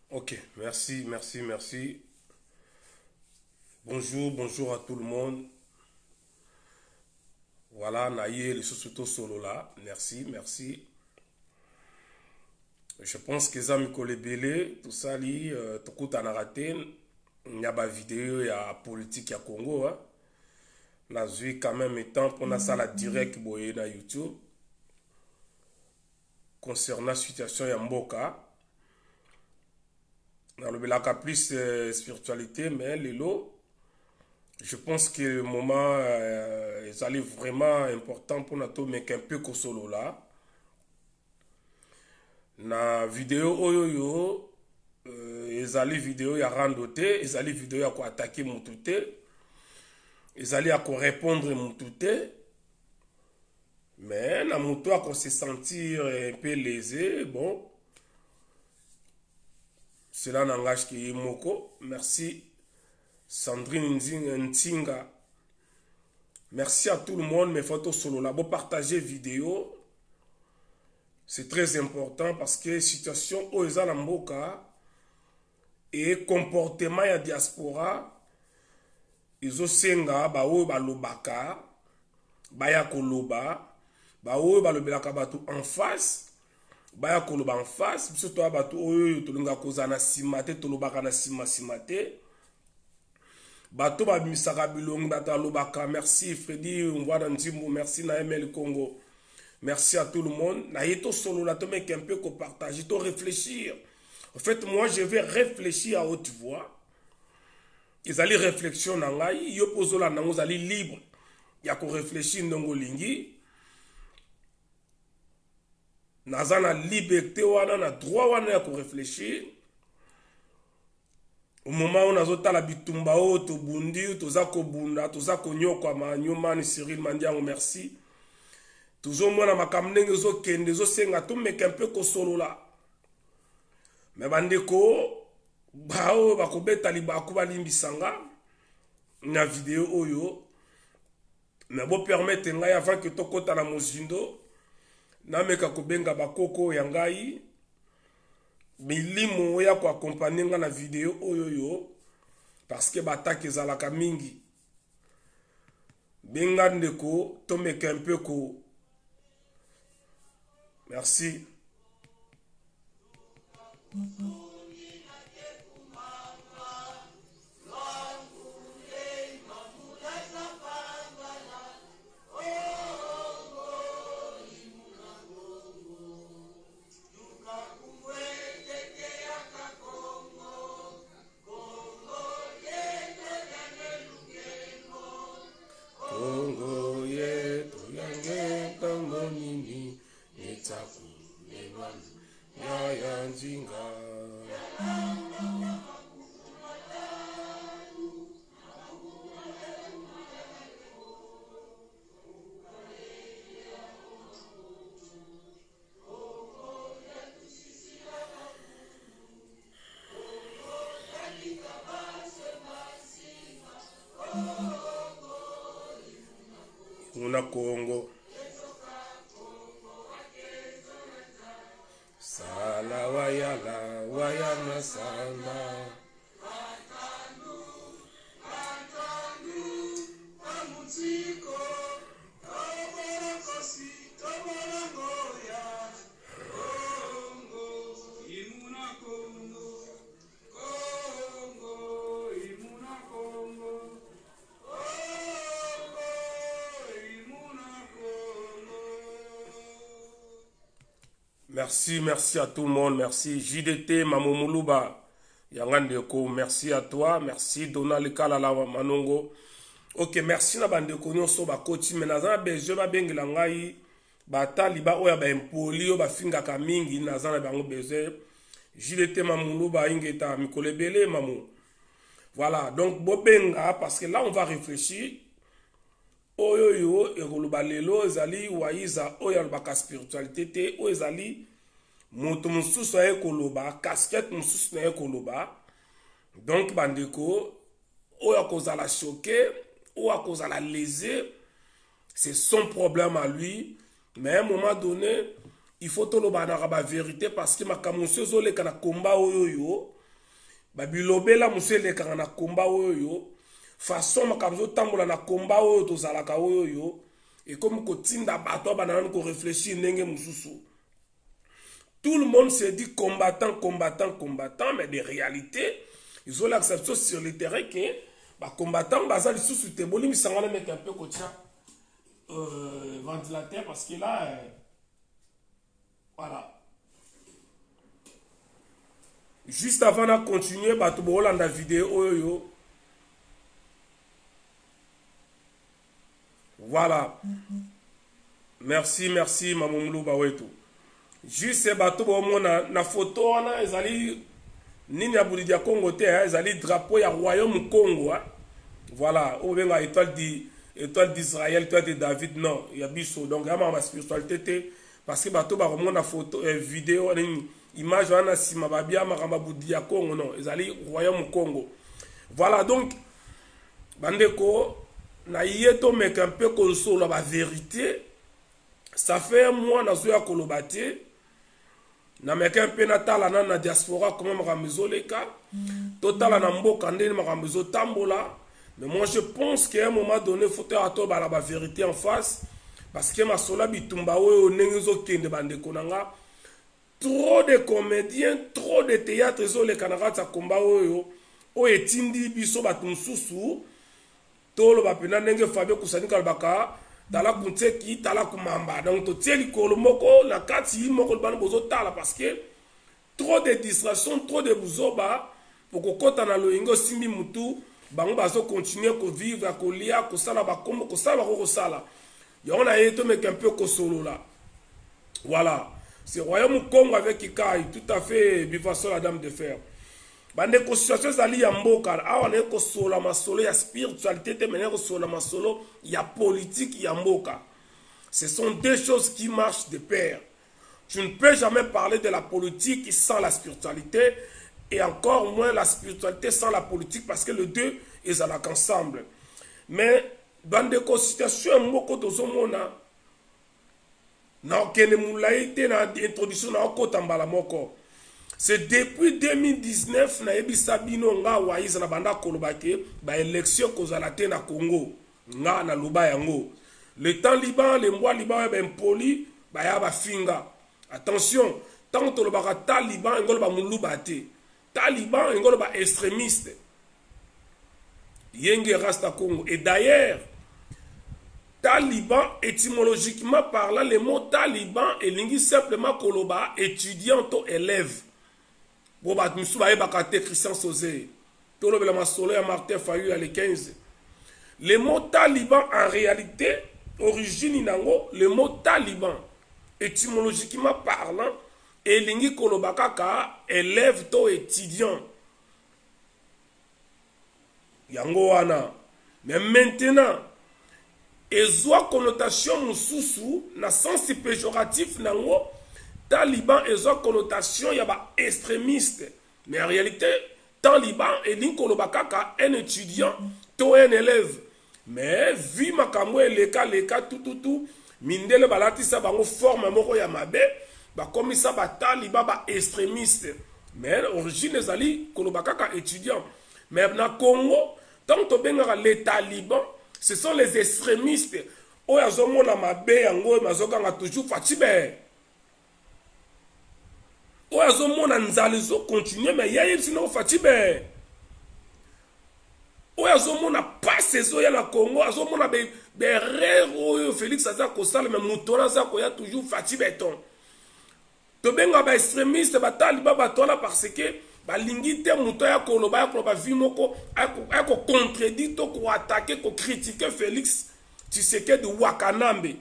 Ok, merci, merci, merci. Bonjour, bonjour à tout le monde. Voilà, Naye, le Sosoto Solo là. Merci, merci. Je pense que ça me colle belé, tout ça, tout coup, t'en as raté. Il y a des vidéos, il y a politique, il y a Congo. Hein. La vie, quand même, étant pour la salle direct, boye, na YouTube. Concernant la situation, il y a Mboka. Dans le Belaka plus spiritualité, mais les lots. Je pense que le moment est allé vraiment important pour nous mais qu'un peu solo là. Na vidéo oyoyo, ezali vidéo ya randoté, ezali vidéo ya ko attaquer mutute, ezali ya ko répondre mutute. Mais na muto a se sentir un peu lésé, bon. Cela n'engage que Moko. Merci Sandrine Ntinga. Merci à tout le monde, mes photos solo là. Vous partagez vidéo. C'est très important parce que situation où ils ont Mboka et comportement ya diaspora, ils ont senga ba o ba lobaka, ba ya koloba, ba o ba lobelaka batu en face, ba ya koloba en face, biso to batu oyo to linga kozana simate to lobaka na simate. Bato ba misaka bilongi bata lobaka. Merci Freddy, on voit dans Nzimbo, merci na ML Congo. Merci à tout le monde. Naïto solo la tome un peu qu'on partage, il faut réfléchir. En fait, moi je vais réfléchir à haute voix. Ils allaient réflexion nangai, yo pozo la nango zali libre. Ya ko réfléchir ndongo lingi. Nazana liberté wana na droit wana ya ko réfléchir. Au moment où nous avons bitumba o to bundi to zako bunda to zako nyokwa ma nyomani Cyril Mandiango merci toujours moi na makamnenge zo kende zo senga to meka un peu ko solo la mais bandeko bao bakobeta libaku balimbisanga na vidéo oyo mais bo permettre ngai avant que to kota na mozindo na meka kobenga bakoko ya ngai milimo ya ko accompagner nga na vidéo oyoyo parce que bataki ezalaka mingi benga ndeko to meka un peu ko merci Una Congo Sala wayala wayana sana Merci, merci à tout le monde. Merci JDT, Mamo Moulouba, Yangandeko. Merci à toi. Merci Donald Kalala Manongo. Ok, merci na bandeko nyonso ba coach menaza beje ba bengela ngai bata liba oya ba impoli o ba finga ka mingi nazana bango beje JDT Mamoulouba ingeta mikolebele Mamo. Voilà, donc bobenga parce que là on va réfléchir. Oyoyo ekoloba lelo ezali waiza oya lobaka spiritualité te o ezali moto mosusu aye koloba casquette mosusu na ye koloba donc bandeko oya kozala choqué oya kozala lésé c'est son problème à lui mais à un moment donné il faut toloba na ba vérité parce que makambo sozo le kana komba oyo ba bilobela musele kana na komba oyo façon makambo tambola na komba oyo tozalaka oyo et comme kotinda bato banana ko réfléchir ndenge mususu. Tout le monde se dit combattant, combattant, combattant, mais de réalité, ils ont l'acceptation sur le terrain que bah, combattant, bah, ça, les sous-soutés, ils s'en vont mettre un peu côté ventilateur parce que là, voilà. Juste avant de continuer, bah, tout le monde dans la vidéo, voilà. Merci, merci, Mamoumlou Bawetou. Juste bateau na photo wana ezali nini ya bulidi ya Congo te ezali drapeau ya royaume Congo voilà o benga étoile d'Israël, étoile de David, non il y a biso donc ya ma spiritualité te parce que bateau ba na photo vidéo image wana sima babia makamba bulidi ya Congo non ezali royaume Congo voilà donc bandeko na yeto meka un peu console la vérité. Ça fait un mois na zoya kolobate na meka un peu natala na diaspora comment makambezo leka total na mboka ndeni makambezo tambola. Mais moi je pense qu'à un moment donné faut avoir la vérité en face parce que ma sola bitumba oyo nengezo kende bande konanga trop de comédiens, trop de théâtre zo le kanaka ta komba oyo o etindi biso batumsusu tolo bapena ndenge Fabio kusanika baka tala kunteki tala kumamba donc to tieli kolomoko na kati moko bana bozo tala parce que trop de distractions, trop de buzoba pour kokota na loingo simbi mutu bango bazo continuer ko vivre ko lia ko sala ba kombo ko sala ko sala yo na yeto mais un peu ko solo là voilà c'est royaume Congo avec Ikai tout à fait bifaso la dame de fer bande ko situation zali ya mboka awa ne ko sola masolo ya spiritualité te mena ko sola masolo ya politique ya mboka. Ce sont deux choses qui marchent de pair. Tu ne peux jamais parler de la politique sans la spiritualité et encore moins la spiritualité sans la politique parce que les deux ils allaient ensemble. Mais bande ko situation moko tozomona na kene mulaite na introduction na ko tambala moko. C'est depuis 2019 na ebisa bino nga waiza na banda kolobake ba élection kozala te na Congo nga na loba yango le temps liban le mois liban ben poli ba ya ba finga attention tant to lobaka taliban ngolo ba muluba te taliban ngolo ba extrémiste yenge rasta Congo et d'ailleurs taliban étymologiquement parlant le mot taliban elingi simplement koloba étudiant ou élève. Bon, bah, nous sommes allés Christian Sosé. Tout le monde solo à Martin Fayou à les 15. Le mot taliban, en réalité, origine inango, le mot taliban, étymologiquement parlant, est lingi kolobaka élève to étudiant. Yango wana. Mais maintenant, ils ont connotation mususu, na sens péjoratif nango. Taliban et une connotation il y a extrémiste mais en réalité Taliban est un étudiant to un élève mais vu makambo les cas tout mindele balati sa bango forme moko ya mabe ba comme ça ba Taliban ba extrémiste mais origine ezali kolobaka étudiant mais na Congo tant to benga les talibans ce sont les extrémistes oyo azomona mabe yango mazokanga toujours fatibe o azomona nzalizo continuer mais yaye sino fatibe o azomona passe zo ya na Congo azomona be rero Félix aza ko sala mais mutona za ko ya toujours fatibe ton to benga ba extrémiste ba taliba ba tola parce que ba lingite muto ya ko loba ya ko ba vimoko ako contredire to ko attaquer ko critiquer Félix Tshisekedi de Wakanambe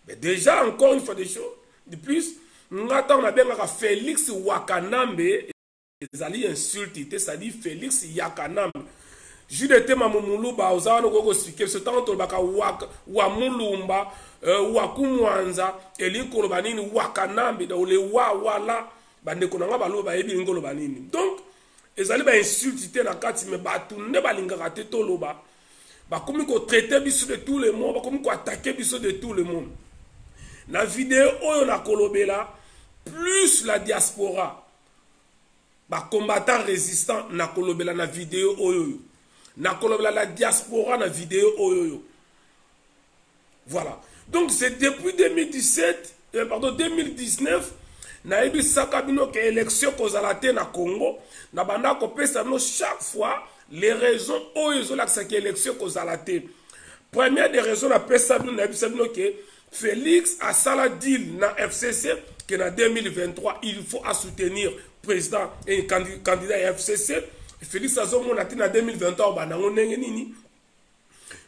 mais déjà encore une fois des choses de plus ngata on a bien Félix Wakanambe ezali insulte c'est-à-dire Félix Yakanambe jude te mamumulu ba ozana ko expliquer ce temps to baka wa mulumba wakumwanza elikolo banini Wakanambe da ole wala bande konanga baloba ebi ngolo banini donc ezali ba insulte na kati me batu ne balingaka te to loba ba komi ko traiter biso de tout le monde ba komi ko attaquer biso de tout le monde. na vidéo oyo na kolobela plus la diaspora ba combattant résistant na kolobela na vidéo oyo na kolobela la diaspora na vidéo oyo. Voilà. Donc c'est depuis 2019 na yebi sakabino ke élection kozala te na Congo na banda ko pesa no chaque fois les raisons oyo zola que élection kozala te. Première des raisons na pesa bino na bisabino ke Félix a sala deal na FCC que en 2023 il faut à soutenir président et candidat à FCC. Félix a zomo na 2023 banango ndenge nini.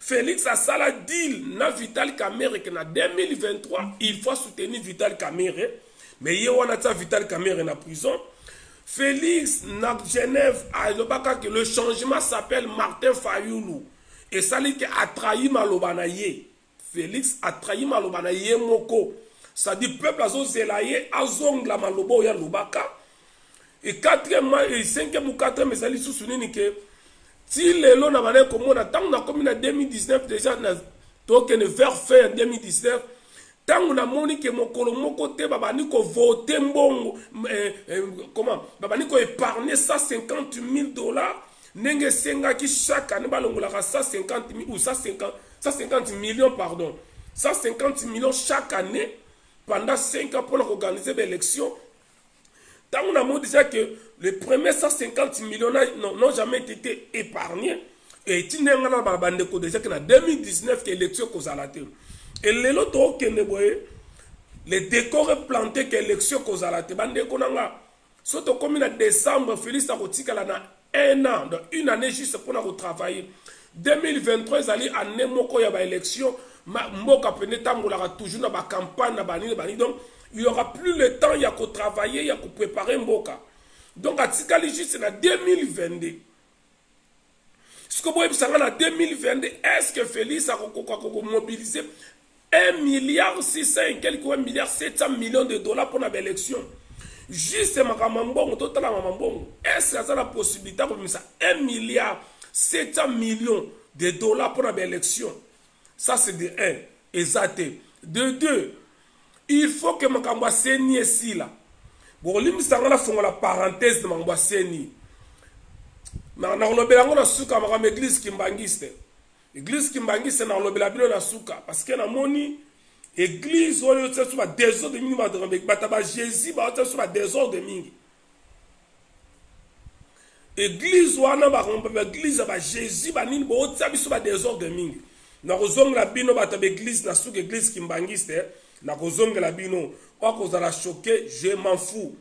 Félix a sala deal na Vital Kamerhe que en 2023 il faut soutenir Vital Kamerhe. Mais il y a Vital Kamerhe en prison. Félix, na Genève, a que le changement s'appelle Martin Fayoulou. Et ça dit qu'il a trahi Malobanaye. Félix a trahi Malobanaye Moko. Ça dit peuple a zelaye, a zong la Malobo ya Lubaka. Et quatrièmement, et cinquième ou quatrième, mais ça dit sous-souligné que si les lots n'avaient comme on attend, on a comme en 2019 déjà, donc vers fin 2019. Tant on a moni que mon côté babani ko voter mbongo comment babani ko épargner 150 000 $, nenge senga ki chaque année balongola 150 000 ou 150 millions pardon 150 millions chaque année pendant 5 ans pour organiser l'élection. Tant on a moni déjà que les premiers 150 millions n'ont jamais été épargnés et tinengana babande ko déjà que en 2019 que l'élection kozalate. Et les autres les décors plantés que l'élection causale te bande konanga surtout comme en décembre Félix a retiré là 1 an donc une année juste pour nous travailler 2023 allait année moko ya ba élection mboka peneta ngolaka toujours na ba campagne na bani donc il y aura plus le temps ya ko travailler ya ko préparer mboka donc atikali juste na 2022 ce que vous avez en 2022 est-ce que Félix a mobilisé 1,6 milliard et quelques 1,7 milliard de $ pour l'élection. Juste Makamambon, total Mamambon. Est-ce qu'il y a la possibilité de ça 1,7 milliard de $ pour l'élection? Ça c'est de 1. Exact. De 2. Il faut que Makamba Seni ici là. Bon, lui, ça va faire la parenthèse de Makamba Seni. Mais on a un souka Makamba église Kimbangiste. Église Kimbangiste na lobela bino na suka parce que na moni église oyo tsa suba désordre mingi ba drambe bataba Jésus ba tsa suba désordre mingi église wana ba romba église ba Jésus ba nini bo tsa biso ba désordre mingi na kozonga la bino bataba église na suka église Kimbangiste na kozonga la bino kwa kozala choqué je m'en fous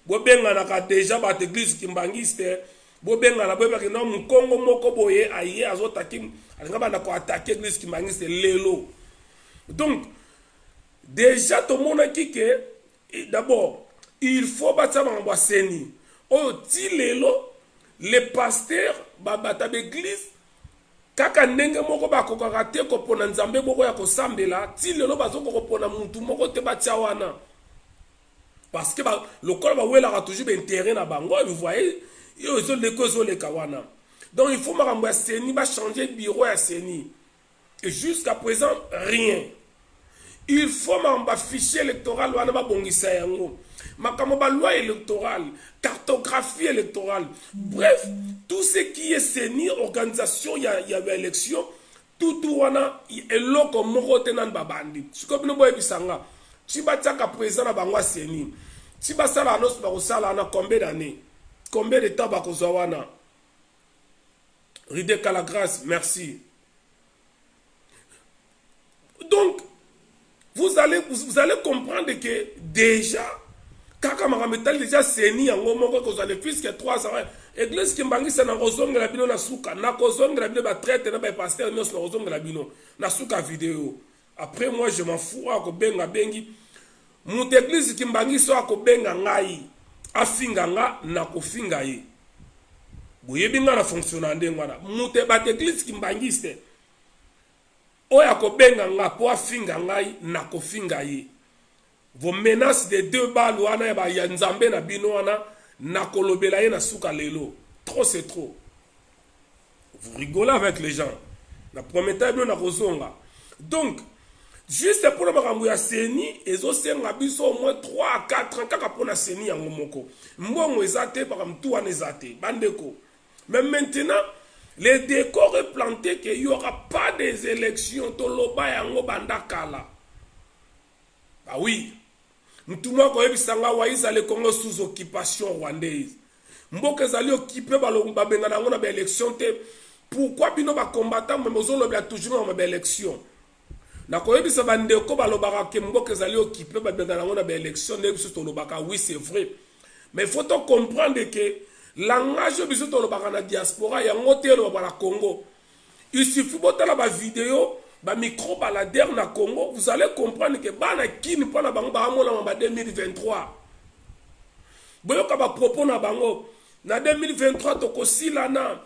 bo benga na ka déjà ba église Kimbangiste bobenga na boyeba ke na mukongo moko boye aye azotaki alinga bana ko attaquer l'église Kimbangiste lelo. Donc déjà tout le monde qui que d'abord il faut battre mangwa seni o ti lelo les pasteurs babata l'église kaka ndenge moko bakokaka te ko pona nzambe boko ya kosambela ti lelo bazoko ko pona mutu moko te batia wana parce que le corps ba wela toujours intérêt na bango vous voyez. Donc il faut que Seni va changer de bureau à Seni. Et jusqu'à présent, rien. Il faut que fichier électoral ma loi électorale, cartographie électorale. Bref, tout ce qui est Seni, organisation, il y a élection, tout est là comme Morotenan Babandi. Ce que nous voyons, si vous êtes présent à Seni, si vous êtes combien d'années? Combien de temps Bakozawana? Ride Calagrâce, merci. Donc, vous allez comprendre que déjà, Kaka Marametal déjà Seni en Gomoko Kozale puisque 3 ans. Église Kimbangiste na Rozong la bino na suka. Na Kozong la bino ba traite na ba pasteur nos na Rozong la bino na suka vidéo. Après moi je m'en fous ako benga bengi. Mon église Kimbangiste ako benga ngai. Afinga nga na kofinga ye boyebi nga na fonctionner ndengwana mute ba église Kimbangiste oya ko benga nga po afinga ngai na kofinga ye vos menaces de 2 balles wana ba ya nzambe na bino wana na kolobela ye na suka lelo trop c'est trop. Vous rigolez avec les gens na prometteur na kozonga. Donc Juste pour le makambo ya seni, ezo senga biso au moins 3 à 4 ans kaka pona seni yango moko. Mbongo ezate bakam tout en ezate, bandeko. Mais maintenant, les décors est planté qu'il n'y aura pas des élections toloba yango bandakala. Bah oui. Mtuma ko ebisanga wa izale Congo sous occupation rwandaise. Mboka ezali occupé ba benga nango na ba élection te. Pourquoi bino ba combattant mais mozolo bia toujours na ba élection. Na koyebisa bandeko balobaka ke mboka ezali occupé ba benga nango na ba élection ne biso tolobaka oui c'est vrai. Mais il faut comprendre que langage biso tolobaka na diaspora yango te lo ba la Congo. Il suffit botala ba vidéo ba micro baladeur na Congo, vous allez comprendre que bana kini pona bango ba amona ba 2023. Boyoka ba propos na bango na 2023 to kosila na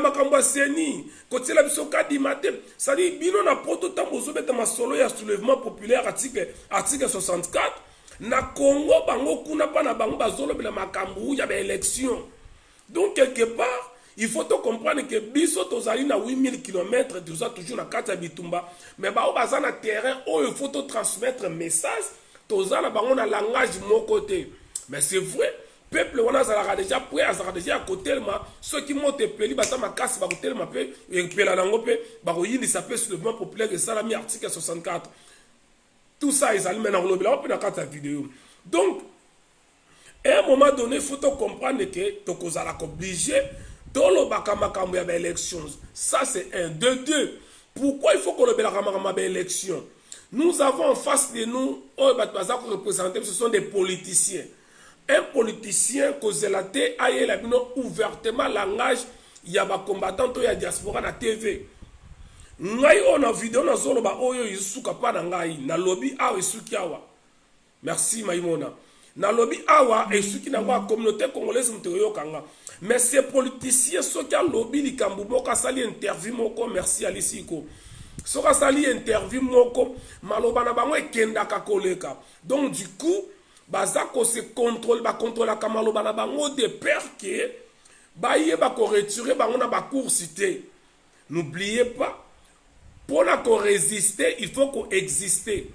makambo seni kotela biso kadi matem ça dit bino na poto tambozo beta masolo ya soulèvement populaire article 64 na Congo bango kuna pa na bango bazolo bela makambo ya ba élection. Donc quelque part il faut comprendre que biso tozali na 8000 km toujours na kati ya bitumba mais bao baza na terrain où il faut transmettre message tozala bango na langage mon côté. Mais c'est vrai, peuple on a déjà prêt à déjà à côté ceux qui montent peli basa makasi ba côté ma pe pela nango pe ba yindi ça peut soulèvement populaire et ça la mi article 64. Tout ça ils allaient maintenant lobby là on peut na kati vidéo. Donc à un moment donné il faut comprendre que tokozala obligé ça c'est un, deux. Pourquoi il faut qu'on le élection? Nous avons en face de nous, ce sont des politiciens. Un politicien causelate a ouvertement langage, il y a des combattants, il y a diaspora na TV. Ngai on a vidéo na zolo ba oyo isuka pa na ngai na lobby awa isuki awa. Merci Maïmona. Na lobby awa isuki na wa communauté congolaise mteyo kanga. Mais ces politiciens, ceux qui ont lobby, les Kambuboka, sali interview moko, merci Alisiko. Ceux qui sali interview moko, malobana bango et kendaka koleka. Donc du coup, bazako se contrôle, ba contrôle la kamalobana bango de peur que, ba yé ba ko retirer bango na ba cour cité. N'oubliez pas, pour la qu'on résister, il faut qu'on existe. Il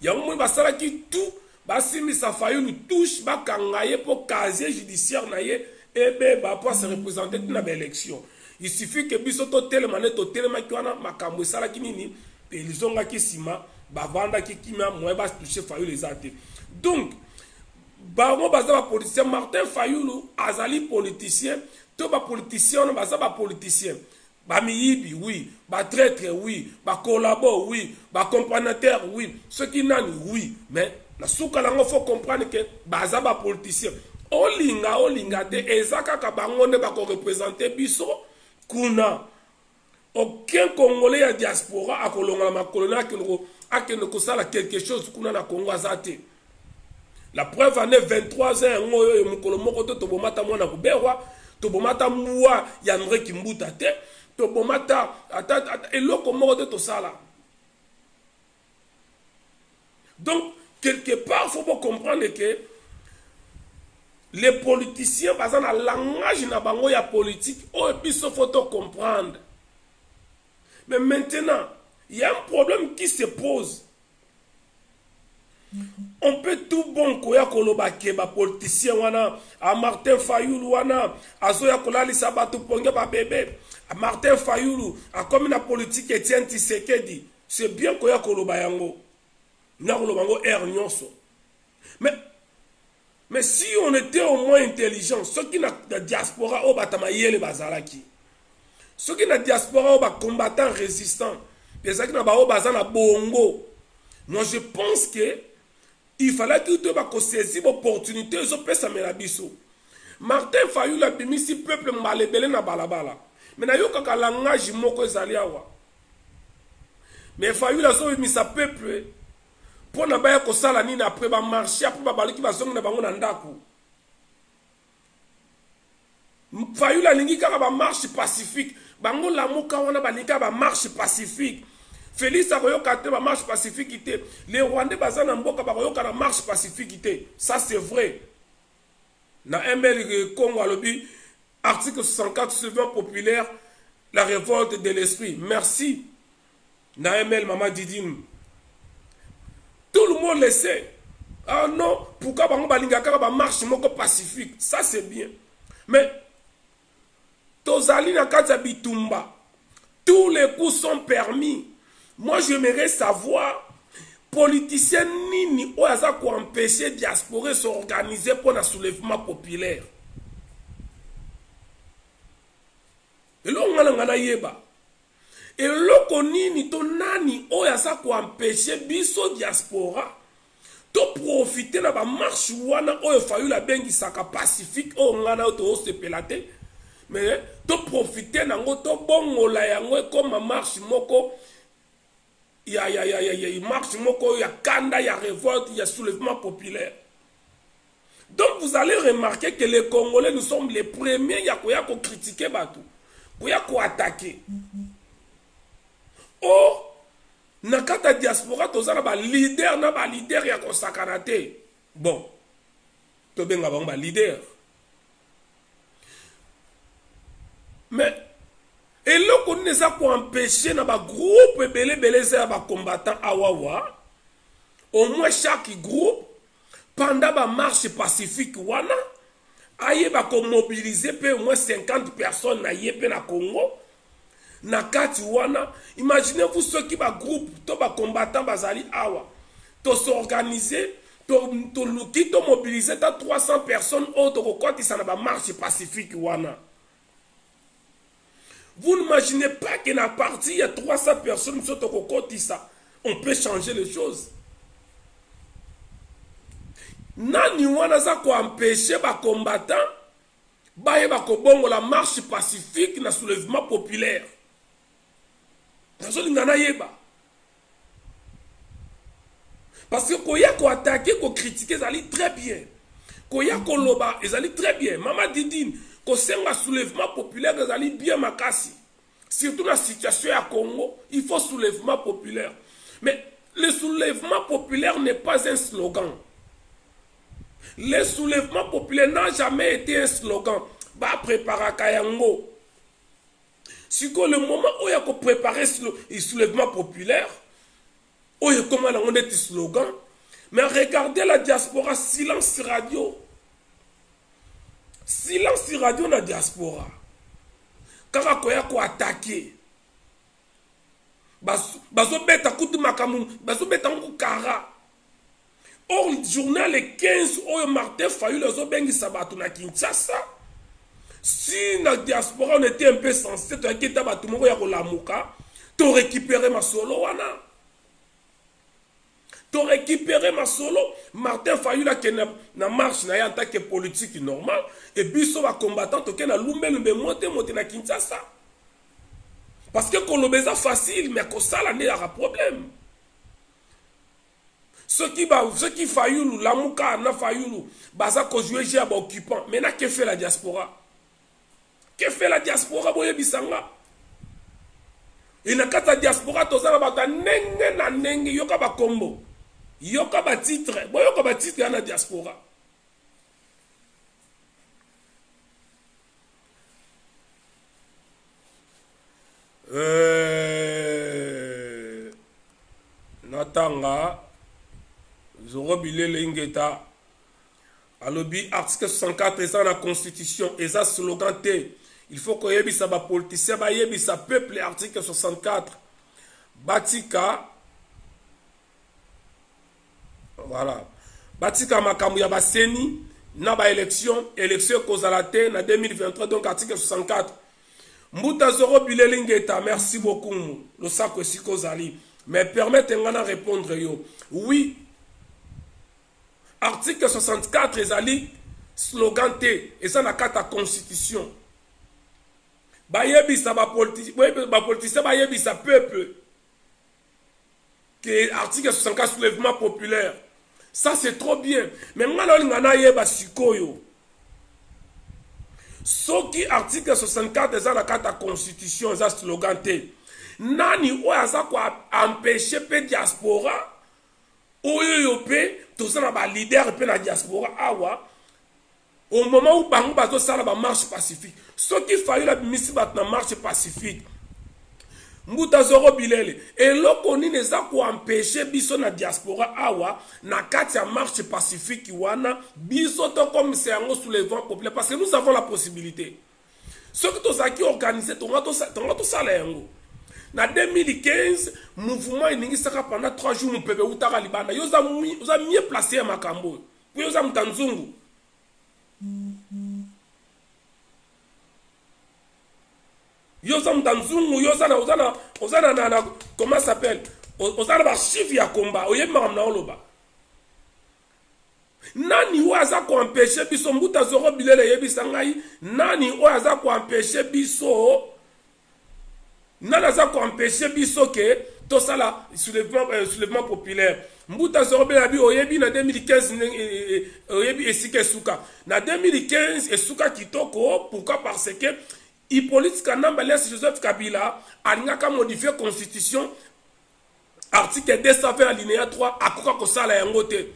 y a un moment basala qui tout, basimi sa faille nous touche, ba kangaye pour casier judiciaire naye. Et bien, pour se représenter dans l'élection. Il suffit que bisoto tellement qui wana makambo sala kinini et ils ont qui sima bavanda qui kima moi ba toucher Fayulu les athées. Donc bango baza politicien Martin Fayulu azali politicien to ba politicien on baza ba politicien ba miyibi oui ba traître oui ba collabo oui ba compagnateur oui ceux qui nani oui mais na souka lango faut comprendre que baza ba politicien olinga te ezaka ka bango ne ba ko représenter biso kuna aucun congolais ya diaspora a kolonga ma colonie akeno kosala quelque chose kuna na Congo azate. La preuve en est 23 ans ngoyo mukolo moko to bomata mwana kuberwa to bomata muwa ya André Kimbuta te to bomata ata eloko moko te to sala. Donc quelque part faut pas comprendre que les politiciens, par exemple, le langage na bango ya politique, oh, et puis il faut comprendre. Mais maintenant, il y a un problème qui se pose. On peut tout bon koya koloba keba politicien wana, a Martin Fayulu wana, a Zoya Kolali Sabatu Ponge ba bébé, a Martin Fayulu, a comme la politique Etienne Tshisekedi. C'est bien koya koloba yango. Na koloba yango nyonso. Mais si on était au moins intelligent, ceux qui n'ont la diaspora au Batamaye bazalaki, ceux qui n'ont la diaspora au combattants résistants, les gens qui n'ont pas bazana bongo, moi je pense que il fallait que tu aies saisi l'opportunité de faire ça merabiso. Martin Fayulu a bimi si peuple malebele na balabala, mais na yo kaka langage moko ezali awa. Mais Fayulu a so bimi sa peuple. Pour ne pas kosala nini après ba marcher après ba baliki ba zonga na bango na ndako. Fayulu alingi kaka ba marche pacifique. Bango la moka wana balinga ba marche pacifique. Félix akoyoka te ba marche pacifique te. Les Rwandais bazana mboka ba koyoka na marche pacifique te. Ça c'est vrai. Na ML Congo alobi article 64 soulèvement populaire la révolte de l'esprit. Merci. Na ML Mama Didim. Tout le monde le sait. Ah non, pourquoi on va marche pacifique? Ça c'est bien. Mais, Tozali na kati bitumba, tous les coups sont permis. Moi j'aimerais savoir, politiciens nini oyaza ko empêcher diaspora s'organiser pour un soulèvement populaire. Et là on a yeba. Et loko nini to nani oyaza ko empêcher biso diaspora to profiter na ba marche wana oyo fayu la bengi saka pacifique o ngana to se pelate. Mais to profiter nango to bongola yango comme marche moko ya marche moko ya kanda ya révolte ya soulèvement populaire. Donc vous allez remarquer que les Congolais nous sommes les premiers ya ko critiquer batu, ko attaquer. Oh nakata diaspora tozala ba leader ya ko sakanate. Bon. To benga ba leader. Mais, et là, on ne a pas empêché dans le groupe de combattants Awawa, au moins chaque groupe, pendant la marche pacifique, aye ba mobiliser au moins 50 personnes na Congo, na kati wana. Imaginez-vous ceux qui ba groupe, to ba combattants bazali awa, to s'organiser, to mobiliser 300 personnes autres quand ils sont dans la marche pacifique wana. Vous n'imaginez pas qu'à la partie, il y a 300 personnes qui sont au côté ça. On peut changer les choses. Nani wana za ko empêcher ba combattant ba ko bongo la marche pacifique na soulèvement populaire. Parce que koya ko attaquer, ko critiquer, ça allait très bien. Koya ko loba, ça allait très bien. Mama Didine que c'est un soulèvement populaire que allez bien makasi. Surtout dans la situation à Congo, il faut soulèvement populaire. Mais le soulèvement populaire n'est pas un slogan. Le soulèvement populaire n'a jamais été un slogan. Bah préparer Kayango. Si le moment où il y a préparé le soulèvement populaire, où il y a comment on est slogan, mais regardez la diaspora, silence radio. Silence radio na diaspora. Kaka koya ko attaquer. Bazo beta kutu makamu, bazo beta ngu kara. Or journal le 15 oyo Martin Fayulu zo bengi sabatu na Kinshasa. Si na diaspora on était un peu censé to akita batu moko ya ko lamuka, to récupérer ma solo wana. To récupérer ma solo, Martin Fayulu qui na marche na en tant que politique normal et puis so va combattant to ke na lumbe monte na Kinshasa. Parce que kolobeza facile mais ko sala ne a problème. Ceux qui Fayulu lamuka na Fayulu baza ko jouer jeu ba occupant. Maintenant que fait la diaspora? Que fait la diaspora boye bisanga? Et na kata diaspora to zala ba nenge na nenge yoka ba kombo. Yoka ba titre, boyoka ba titre ya na diaspora. Natanga Zorobile Lingeta alobi article 64 eza na constitution eza slogan te. Il faut que yebisa ba politicien ba yebisa peuple article 64 batika. Voilà. Batika makambu ya baseni na ba élection kozalate na 2023 donc article 64. Mbuta Zorobile Lingeta, merci beaucoup. Le sac aussi kozali. Mais permettez-moi de répondre yo. Oui. Article 64 ezali slogan te et ça na kata constitution. Ba yebisa ba politicien ba yebisa peuple. Que article 64 soulèvement populaire. Ça c'est trop bien. Mais ngana ngana yeba sikoyo. Soki article 64 eza na kata constitution eza slogan te. Nani oyaza kwa empêcher pe diaspora oyo yope tozana ba leader pe na diaspora awa au moment où bango bazo sala ba marche pacifique. Soki fayu la misi bat na marche pacifique. mbuta zoro bilele eloko nini eza koempêche biso na diaspora awa na kati ya marche pacifique wana biso tokomisa yango sous le vent populaire parce que nous avons la possibilité soki tozalaki organisé tonga tosala yango na 2015 mouvement eningisaka pendant 3 jours mopepe utaka libanda yo oza mieux placé ya makambo oyo po yo oza muta nzungu yo oza muta nzungu yo oza na comment ça s'appelle oza na bachiffre ya komba oyebi makambo na oloba nani oyo aza koempêche biso mbuta zoro bilele yebisa ngai nani oyo aza koempêche biso nani aza koempêche biso ke tosala soulèvement populaire mbuta zoro bilele abi oyebi na 2015 oyebi esika esuka na 2015 esuka kitoko pourquoi parce que Hippolyte Kanamba laisse Joseph Kabila alingaka modifier constitution article 220 alinéa 3 akoka kosala yango te.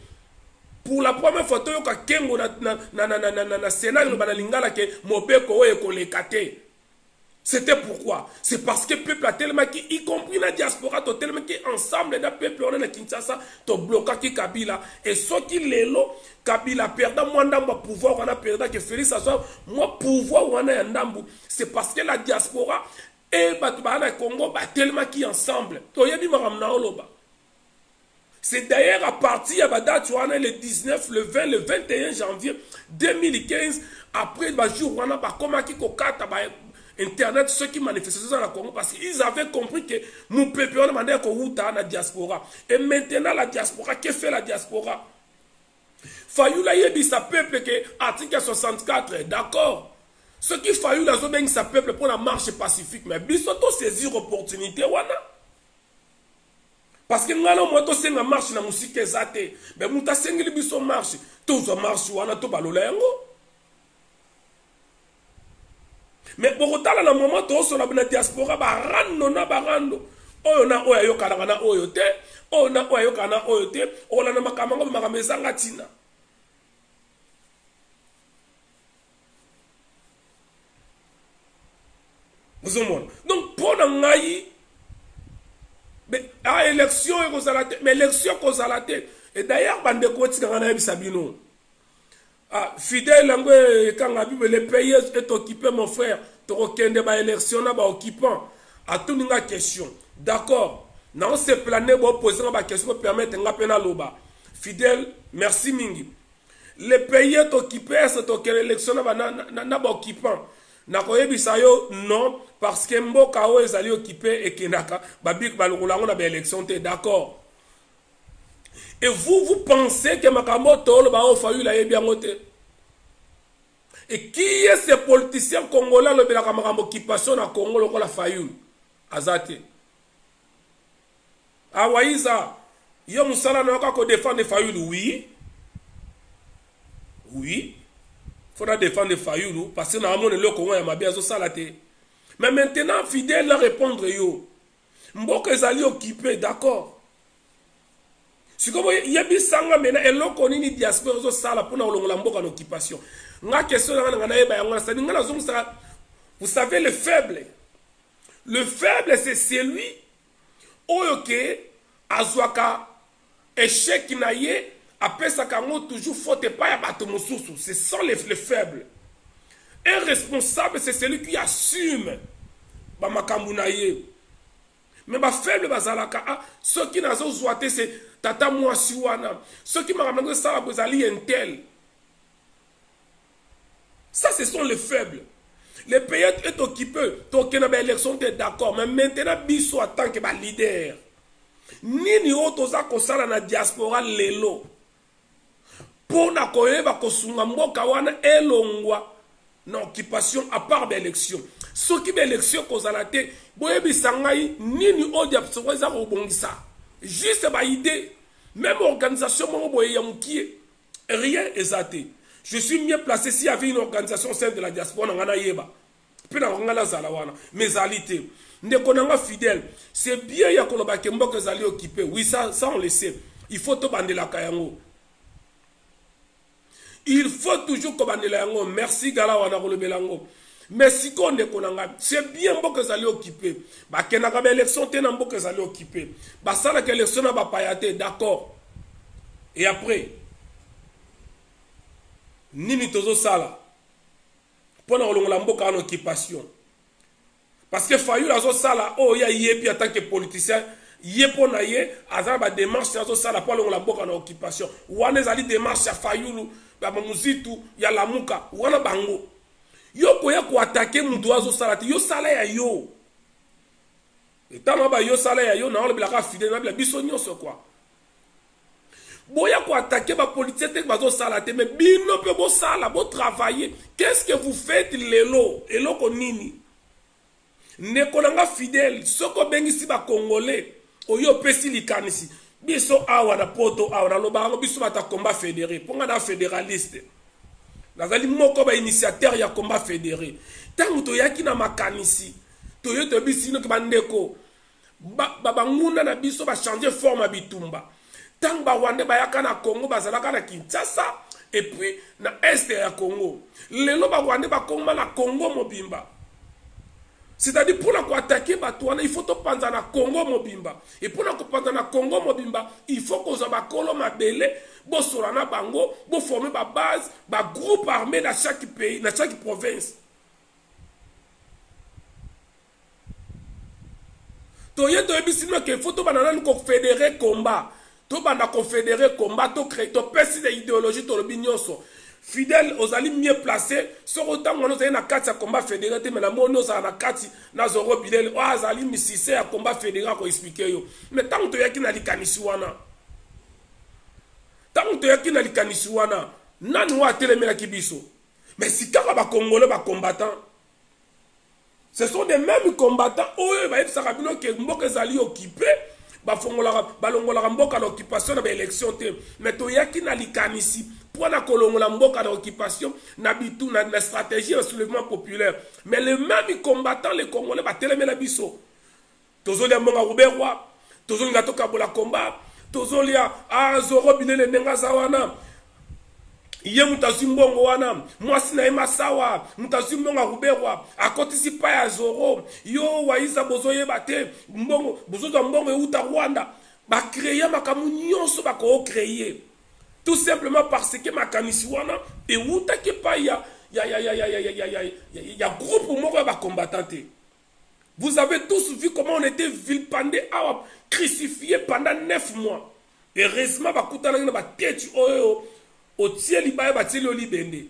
Pour la première fois toyoka kengo na Sénat no banalingala ke mobeko oyo ekolekate. C'était pourquoi? C'est parce que le peuple a tellement qui, y compris la diaspora, tellement qui ensemble dans le peuple, on est à Kinshasa, to bloqué qui Kabila. Et ce qui est là, Kabila perdant moins d'ambo pouvoir, on a perdu que Félix Azor, moi pouvoir, on a un d'ambo. C'est parce que la diaspora et le Congo, tellement qui ensemble. C'est d'ailleurs à partir de la date, le 19, le 20, le 21 janvier 2015, après le jour, on a comment qui kokata, Internet, ceux qui manifestaient dans la Congo, parce qu'ils avaient compris que mon peuple a demandé à la diaspora. Et maintenant, la diaspora, que fait la diaspora? Fayoula yebi sa peuple que article 64, d'accord. Ce qui Fayoula zobeng sa peuple pour la marche pacifique, mais bisoto saisir opportunité, wana. Parce que nous avons fait une marche dans la musique ezate, mais nous avons fait une marche, tous en marche, wana to balolengo. Mais pour autant, dans le moment où on a la diaspora, barando. On a oyo kana oyote, on a oyo kana oyote, on a makamanga makamezanga tina. Vous comprenez? Donc pour nangai, mais à élection mais élection kozalate. Et d'ailleurs bande koti kana bisabino. Ah, fidèle, le pays est occupé, mon frère. Tu as ba élection, ba occupant. À tout une question. D'accord. Non, c'est plané pour poser une question pour permettre un peine à l'oba. Fidèle, merci Mingi. Le pays est occupé, c'est occupé, l'élection n'a pas occupant. Non, parce que Mboka est allé occupé et Kenaka, Babik Balroulango n'a pas élection, d'accord. Et vous pensez que Makamoto, le Bao Fayou, l'a bien voté. Et qui est ce politicien congolais, le Belakamakamo, qui passe dans Congo, le Fayou? Azate. Awaïza, Yo Moussala n'a pas défendre Fayou, oui. Oui. Il faudra défendre Fayou, parce que normalement, le Congo est bien salaté. Mais maintenant, fidèle à répondre, yo. Mboka est allé occupé, d'accord. Si comme il y a des sanga maintenant et l'on connaît ni diaspora zo sala pour na olongola mboka en occupation. Nga question na yeba yango ça ngana zo musala. Vous savez le faible. Le faible c'est celui oyoke azwaka échec na ye apesa kango toujours faute pas ya bato mosusu. Ce sont les faibles. Un responsable c'est celui qui assume ba makambu na ye. Mais ba faible bazalaka ceux qui nazo zoate c'est tata mwasi wana ceux qui m'ont ça vous allez intel. Ça ce sont les faibles. Le pays est occupé donc il y a une élection d'accord mais maintenant biso en tant que leader nini otoza kosala na diaspora lelo pour na koyeba kosunga mboka wana elongwa na occupation à part d'élection. Ce qui est l'élection kozala te boyebi sangai nini o diaspora za kobongisa. Juste ba idée, même organisation mon boye ya mukie rien ezaté. Je suis mieux placé s'il y avait une organisation au sein de la diaspora ngana yeba. Puis na ngala zala wana mes alités. Ndekonanga fidèle, c'est bien ya koloba ke mboka zali occupé. Oui ça on le sait. Il faut to bandela kayango. Il faut toujours kobandela yango. Merci gala wana kolobelango. Mais si on est c'est bien que ça allait occuper. Bah, qu'il y a une élection, que ça allait occuper. Bah, ça, la élection n'a pas été, d'accord. Et après, nini tozo sala. Pendant que l'on a en occupation. Parce que Fayulu a sala, oh, il y a yépi en tant que politicien. Yépo na yé, azaba démarche, il y a sala, pendant que l'on a en occupation. Ou on a démarche à Fayulu, bah, Muzitu, il y a la Mouka, ou on a bango. Yo koya ko attaquer mutu azo salati yo sala ya yo etama ba yo sala ya yo na ole bilaka fidèle na bila biso nyonso quoi boya ko attaquer ba politicien te bazo salate mais bino pe bo sala bo travailler qu'est-ce que vous faites lelo eloko nini ne konanga fidèle soko bengisi ba congolais oyo pesi likanisi biso awa na poto awa na lobango biso bata combat fédéré ponga na fédéraliste nazali moko ba initiateur ya combat fédéré tangu to yaki na makanisi to yo to bisino ke bandeko banguna na biso ba changer forme bitumba tangu ba wande ba yaka na Congo bazalaka na Kinshasa et puis na est ya Congo lelo ba wande ba Congo na Congo mobimba c'est-à-dire pour la ko attaquer batouana il faut to panza na Congo mobimba et pour la ko panza na Congo mobimba il faut ko za ba kolo mabele bo solana bango bo former ba base ba groupe armé dans chaque pays dans chaque province to yeto ebisino que faut to banana ko fédérer combat to bana confédérer combat to créer to pesi de idéologie to le bignonso fidèle aux alliés mieux placés sur autant que nous avons na kati ya combat fédéré mais na mono za na kati na zoro bidel o azali misise ya combat fédéré ko expliquer yo mais tant to yaki na likanisi wana tant to yaki na likanisi wana nani wa telemela kibiso mais si kaka ba congolais ba combattants ce sont des mêmes combattants eux ba yebisa kabino ke mboka zali occupé ba fongola ba longola mboka l'occupation na ba élection te mais to yaki na likanisi pour na kolongola mboka na occupation na bitu na stratégie de soulèvement populaire mais les mêmes combattants les congolais ba telemela biso tozolia mbonga ruberwa tozolinga toka bola combat tozolia azoro bilele nenga zawana iye mutazimbongo wana mwasi na emasawa mutazimbonga ruberwa akotisi pa ya zoro yo waiza bozoye bate mbongo bozoza mbongo euta Rwanda ba créer makamu nyonso ba ko créer tout simplement parce que makanisi wana euta ke pa ya groupe moko ba combattant. Vous avez tous vu comment on était vilipendé, crucifié pendant 9 mois. Heureusement, ba tête au tieli ba ba tieli libende.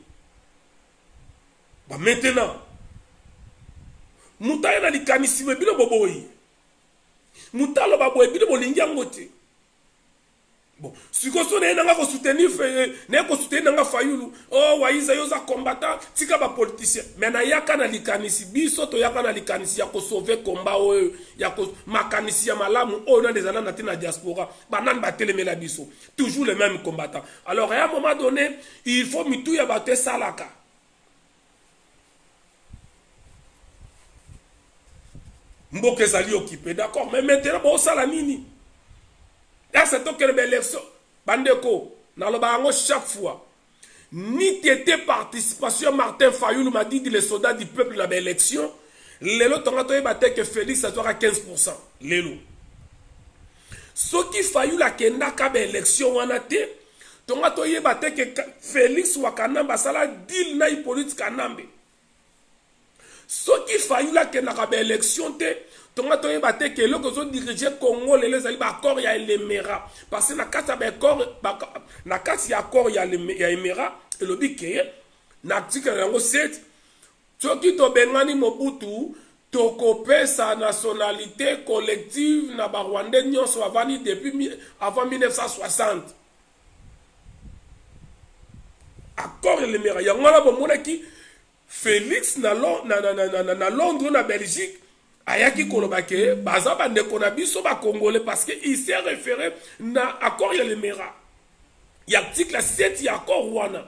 Ba maintenant, mutaya na likanisi me bino boboyi. Mutalo ba boye bino bolingi ngote. Bon, si ko so na nga ko soutenir na ko soutenir nga Fayulu, oh waiza yoza combattant, tika ba politicien. Mais na yaka na likanisi biso to yaka na likanisi ya ko sauver combat o ya ko makanisi ya malamu o na des années na tina diaspora, ba nan ba telemela biso. Toujours les mêmes combattants. Alors à un moment donné, il faut mitou ya ba te salaka. Mboke zali occupé, d'accord, mais maintenant bo sala nini? Là, c'est toi qui as l'élection. Bandeko, dans le barango chaque fois. Ni t'étais participation, Martin Fayulu m'a dit les soldats du peuple dans l'élection. L'élo, t'en as battu que Félix, ça sera 15%. L'élo. Ce qui Fayulu a qu'un élection, on a été. T'en as battu que Félix ou Kanamba, ça l'a dit, n'a eu politique Kanambe. Ce qui Fayulu a qu'un élection, tonga toye bate ke loko zo diriger Congo les ali ba accord ya Lemera parce que na kati ba accord na kati ya accord ya Lemera et lobi ke na article yango 7 soki to bengani Mobutu to kopesa nationalité collective na ba Rwandais nyonso avani depuis avant 1960 accord Lemera yango la bomona ki Félix na Londres na Belgique ayaki kolobake baza bandeko na biso ba congolais parce que il s'est référé na accord ya Lemera ya article 7 ya accord wana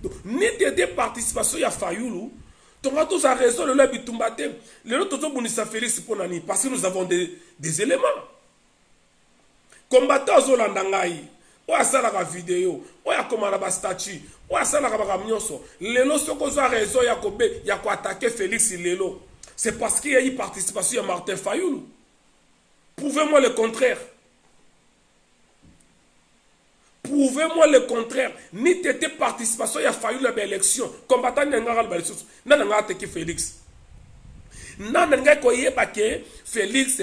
donc ni de participation ya Fayulu tonga tous a raison le bitumbate le autre to bonisa Félix ponani parce que nous avons des éléments combattants zolanda ngai oyo asalaka video oyo akomana bastatut oyo asalaka makambo nyonso lelo soki ozwa raison ya koatake Félix lelo c'est parce qu'il y a eu participation ya Martin Fayulu. Prouvez-moi le contraire. Prouvez-moi le contraire. Ni t'étais participation ya Fayulu à l'élection combattant n'engara le balissus n'engara atake Félix n'engara koyeba ke Félix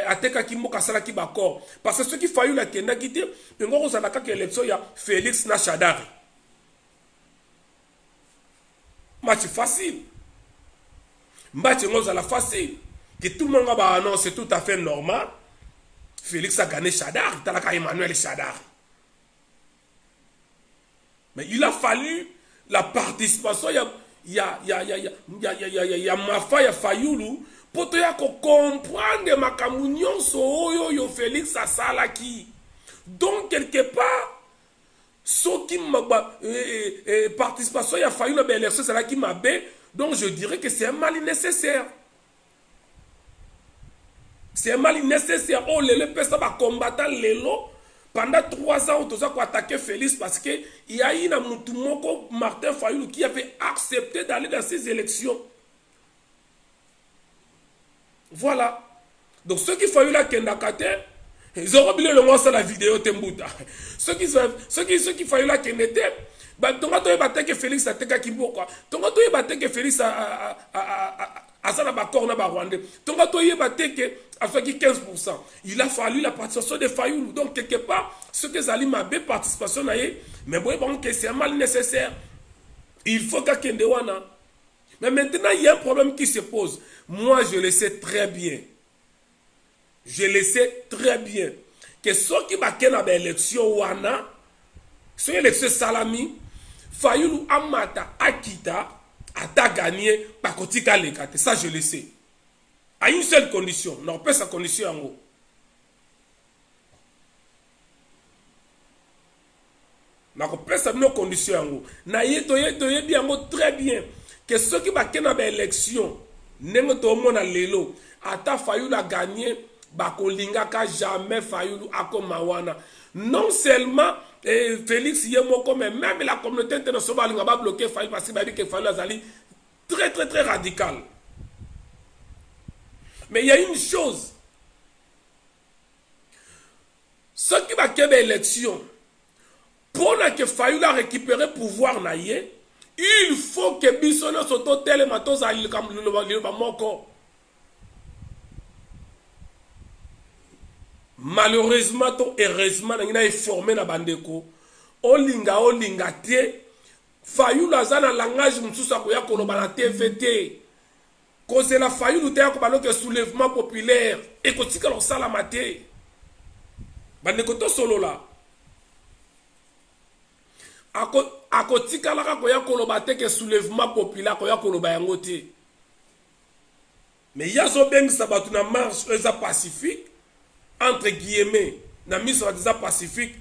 atekaki mboka asalaki bakor parce que ceux qui Fayulu akendaki te pengo kozalaka ke élection ya Félix na Shadari match facile match ngozala facile que tout le monde va annoncer tout à fait normal. Félix a gagné Shadari talaka Emmanuel Shadari mais il a fallu la participation ya Mafa ya Fayulu pour te comprendre makambo nyonso oyo Félix asalaki. Donc quelque part ce qui participation ya Fayulu à l'élection c'est là qui m'a bé. Donc je dirais que c'est un mal nécessaire. C'est un mal nécessaire. Oh le pesa ba combattant lelo pendant 3 ans on a attaqué Félix parce que il y a eu un Moutoumoko Martin Fayulu qui avait accepté d'aller dans ces élections. Voilà. Donc ceux qui Fayulu la kendakate, ils auront oublié le mot sur la vidéo Tembuta. Ceux qui Fayulu la kendete, bah tonga to ebate que Félix a teka kimbo tonga to ebate que Félix a ça na ba corna ba Rwandais. Tonga to ebate que a fait 15%. Il a fallu la participation de Fayulu. Donc quelque part ce que Zali m'a bien participation naie, mais bon que c'est un mal nécessaire. Il faut qu'à Kendewana. Mais maintenant il y a un problème qui se pose. Moi je le sais très bien. Je le sais très bien que ceux qui va ken na élection wana, ce élection salami Fayulu amata akita ata gagné par kotika lekate. Ça je le sais. À une seule condition, non pas sa condition en haut. Na ko pesa no condition en haut. Na yeto bien très bien que ceux qui va ken na élection nengo to mona lelo ata Fayulu a gagné bakolingaka jamais Fayulu akomawana. Non seulement Félix Yemoko, mais même la communauté internationale va bloquer Fayulu parce qu'il dit que Fayulu Azali très radical. Mais il y a une chose. Ceux qui va faire l'élection, pour que Fayulu a récupéré le pouvoir, il faut que Bissonne soit tel et matos à l'Ilbamoko. Malheureusement, heureusement, il a formé na bandeko. Olinga te. Fayulu azana langage msusa koya koloba na TVT. Cause la Fayulu te yakobalo ke soulèvement populaire. Et kotika lo sala mate. Bandeko to solo la. Akotika la koya koloba te ke soulèvement populaire koya koloba yango te. Mais yazo bengi sabatu na marche eza pacifique. Entre guillemets, na miso za pacifique.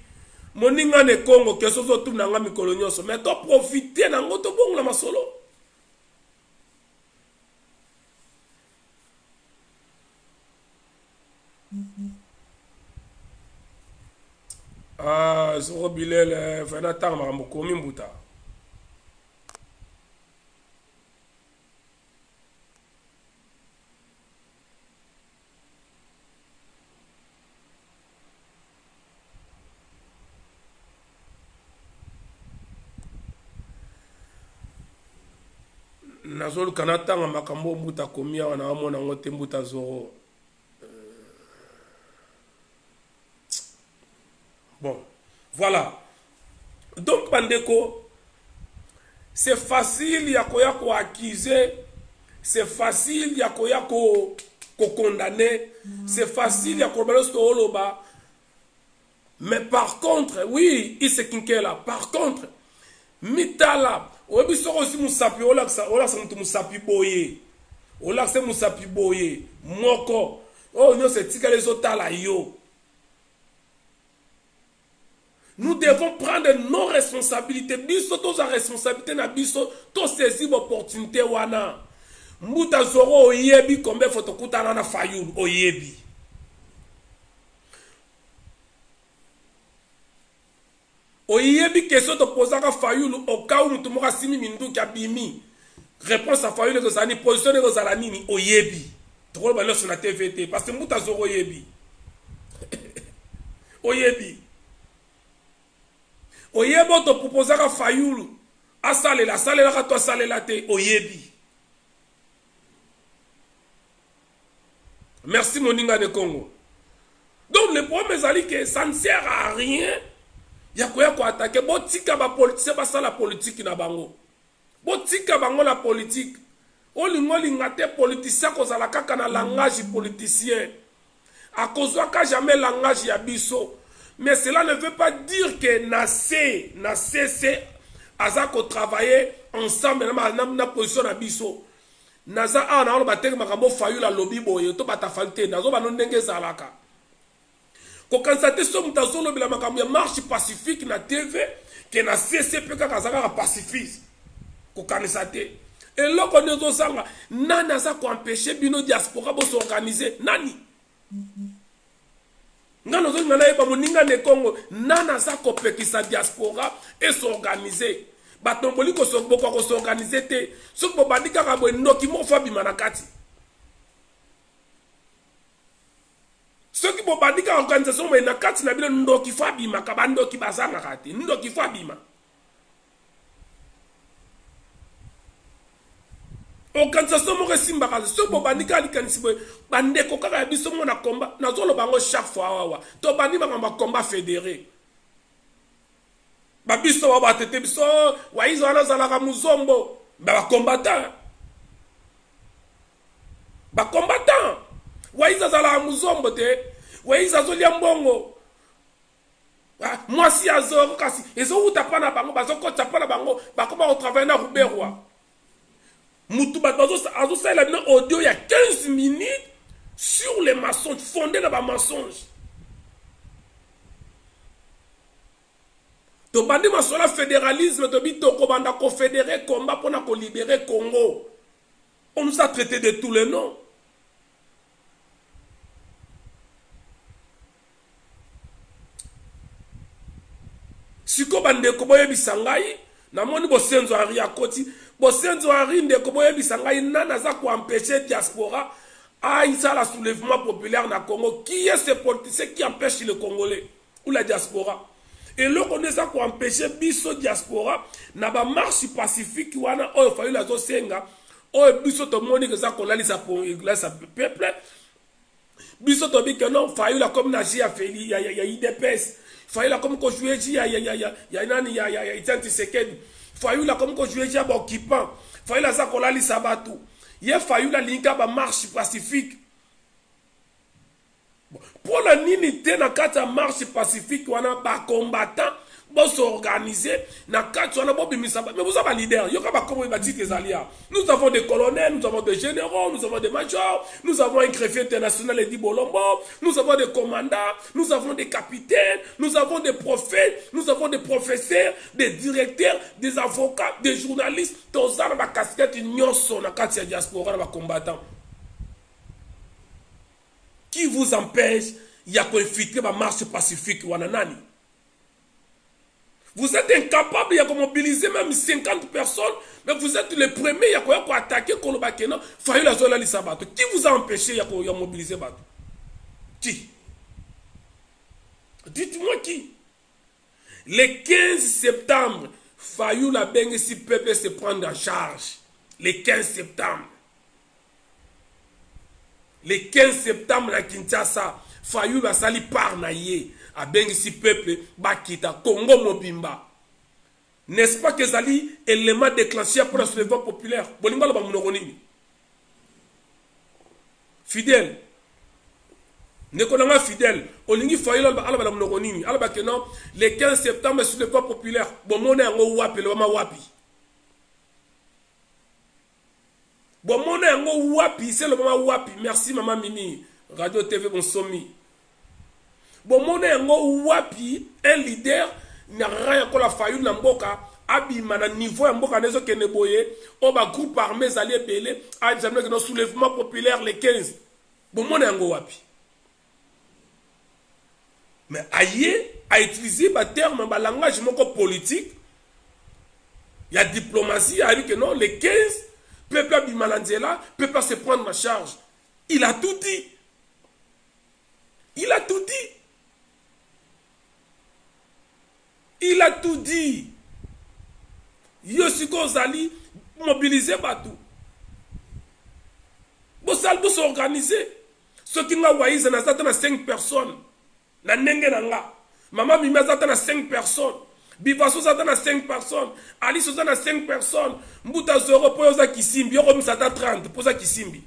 Moninga ne Congo que sozo tout nanga mikolo nyonso mais to profiter na ngoto bongo na masolo. Ah, Zoro Bilel fana tanga makambo komi mbuta. Nazolu kanatanga makambo mbuta komia wana amona ngote mbuta Zoro. Bon, voilà. Donc bandeko, c'est facile ya koya ko accuser, c'est facile ya koya ko condamner, c'est facile ya ko balosto oloba. Mais par contre, oui, il se kinkela. Par contre, mitala obi soko si musapi olaksa mutu musapi boye olaksa musapi boye moko oh non c'est tika les otala yo. Nous devons prendre nos responsabilités. Biso tous a responsabilité na biso to saisir l'opportunité wana. Mbuta Zoro oyebi combien photokutana na Fayulu oyebi. Oyebi question te posaka Fayulu au cas où mutu moko simi minduki abimi. Réponse à Fayulu que ça ni positionné que ça la nini oyebi. Trop ba sur la TVT parce que muta zoro oyebi. Oyebi. Oyebo te proposaka Fayulu a salela ka to salela te oyebi. Merci Moninga de Congo. Donc le problème est que ça ne sert à rien. Il y a quoi attaquer. Botika ba politique, c'est ça la politique na bango. Botika bango la politique. Olingolinga te politicien cause la kaka na langage politicien. À cause de jamais langage ya biso. Mais cela ne veut pas dire que na cessé azako travailler ensemble na position na biso. Naza a na bateke makambo Fayulu lobby boye to bata falte nazo ba no ndenge zalaka. Ko kansate so mutazolo bila makambo ya marche pacifique na TV que na CCP kazaka pacifiste. Ko kanisate. Et là qu'on est sanga nana za ko empêcher bino diaspora bo s'organiser nani. Ngano zo ngana ba moninga ne Congo nana za ko pekisa diaspora et s'organiser. Batomboli ko s'organiser te. So ko bandika ka bo ndoki mo fabi manakati. Ceux qui vont dire que l'organisation est dans 4 nabila ndoki fabima kabando ki bazanga kati ndoki fabima. Organisation mo resimba ka ceux qui bandi ka likanisibo bande ko kaka biso mo na combat na zolo bango chaque fois wawa to bandi ba combat fédéré. Ba biso wa batete biso wa izo ana zala ka muzombo ba combattant. Ba combattant. Waiza zala muzombo te waiza zolia mbongo mwasi azoro kasi ezo utapana bango bazoko tapana bango bakoma travailler na Ruberwa mutu bazo azo sala bino audio ya 15 minutes sur les mensonges fondés dans ba mensonges to bandi masola fédéralisme to bito ko banda ko fédérer combat pour na ko libérer Congo. On nous a traité de tous les noms. Siko bande ko boye bisangai na moni bosenzo ari akoti bosenzo ari nde ko boye bisangai nana za ko empêcher diaspora à la soulèvement populaire na Congo. Qui est ce politicien qui empêche le Congolais ou la diaspora? Et là on est ça ko empêcher biso diaspora na ba marche pacifique wana o fayu la zo senga o biso to moni que ça ko lalisa pour sa peuple biso to bi que non fayu la comme na jia feli ya IDPS. Fayula comme ko jouer ya nani ya Itanti Sekedi. Fayula comme ko jouer ya occupant. Fayula za ko lali sabatu. Ye fayula linka ba marche pacifique. Pour la nini te na kata marche pacifique wana ba combattant bo s'organiser na kata wana bo bimisa. Mais vous avez leader, yo ka ba komo ba tite zalia. Nous avons des colonels, nous avons des généraux, nous avons des majors, nous avons un greffier international Edi Bolombo, nous avons des commandants, nous avons des capitaines, nous avons des prophètes, nous avons des professeurs, des directeurs, des avocats, des journalistes, tous na ba casquette nyonso na kata diaspora na ba combattant. Qui vous empêche ya ko infiltrer ba marche pacifique wana nani? Vous êtes incapable de mobiliser même 50 personnes, mais vous êtes les premiers à attaquer Kolobakena. Fayula Zola Lissabato. Qui vous a empêché de mobiliser Bato? Qui? Dites-moi qui? Le 15 septembre, Fayula Bengessi peuple se prendre en charge. Le 15 septembre. Le 15 septembre à Kinshasa, Fayula Sali Parnaye. A Bengissi peuple bakita Congo mobimba. N'est-ce pas que Zali élément déclenché pour le soulèvement populaire? Bolinga ba munogoni. Fidèle. Nekonanga fidèle. Olingi Fayula ba ala ba munogoni. Ala ba kenon le 15 septembre soulèvement populaire. Bomone ngo wapi le ma wapi. Bomone ngo wapi c'est le mama wapi. Merci maman Mimi. Radio TV Bonsomi. Bon, mon ngo wapi un leader n'a rien que la faillite na mboka abima na niveau ya mboka nezo keneboye o ba groupe armé zali belé a examiné que no soulèvement populaire les 15. Bon, mon ngo wapi Mais aïe, à utiliser le terme, le langage politique, il y a diplomatie, il y a dit que non, les 15, peuple Bimalanzela ne peut pas se prendre en charge. Il a tout dit. Il a tout dit. Il a tout dit. Yoshiko Zali, mobiliser partout. Bossal doit s'organiser. Ceux qui ont waïs, ils ont 5 personnes. Na nenge nanga. Maman Mima a 5 personnes. Bivaso a 5 personnes. Alice a 5 personnes. Mbuta Zoro poza Kisimbi. Yoro Misata 30. Poza Kisimbi.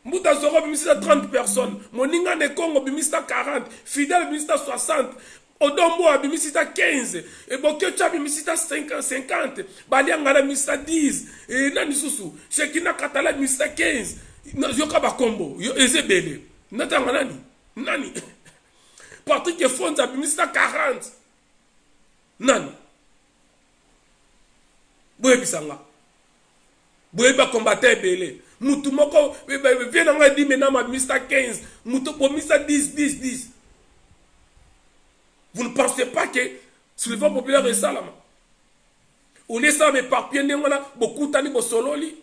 Mbuta Zoro Bimisita 30 personnes. Moninga ne Congo Bimisita 40. Fidel Bimisita 60. Odombo Bimisita 15. Et Bokecha Bimisita 50. Baliangana Bimisita 10. Et Nani Susu. Shekina Katala Bimisita 15. Yoka Bakombo. Ezebele. Natanga nani? Nani? Patrick Fonza Bimisita 40. Nani? Boye Bisanga. Boye ba combattre belé. Mutu moko vient nga di maintenant ma Bimisita 15. Mutu po Bimisita 10. Vous ne pensez pas que soulèvement populaire est ça là? On est ça mais par pied beaucoup tani bo sololi.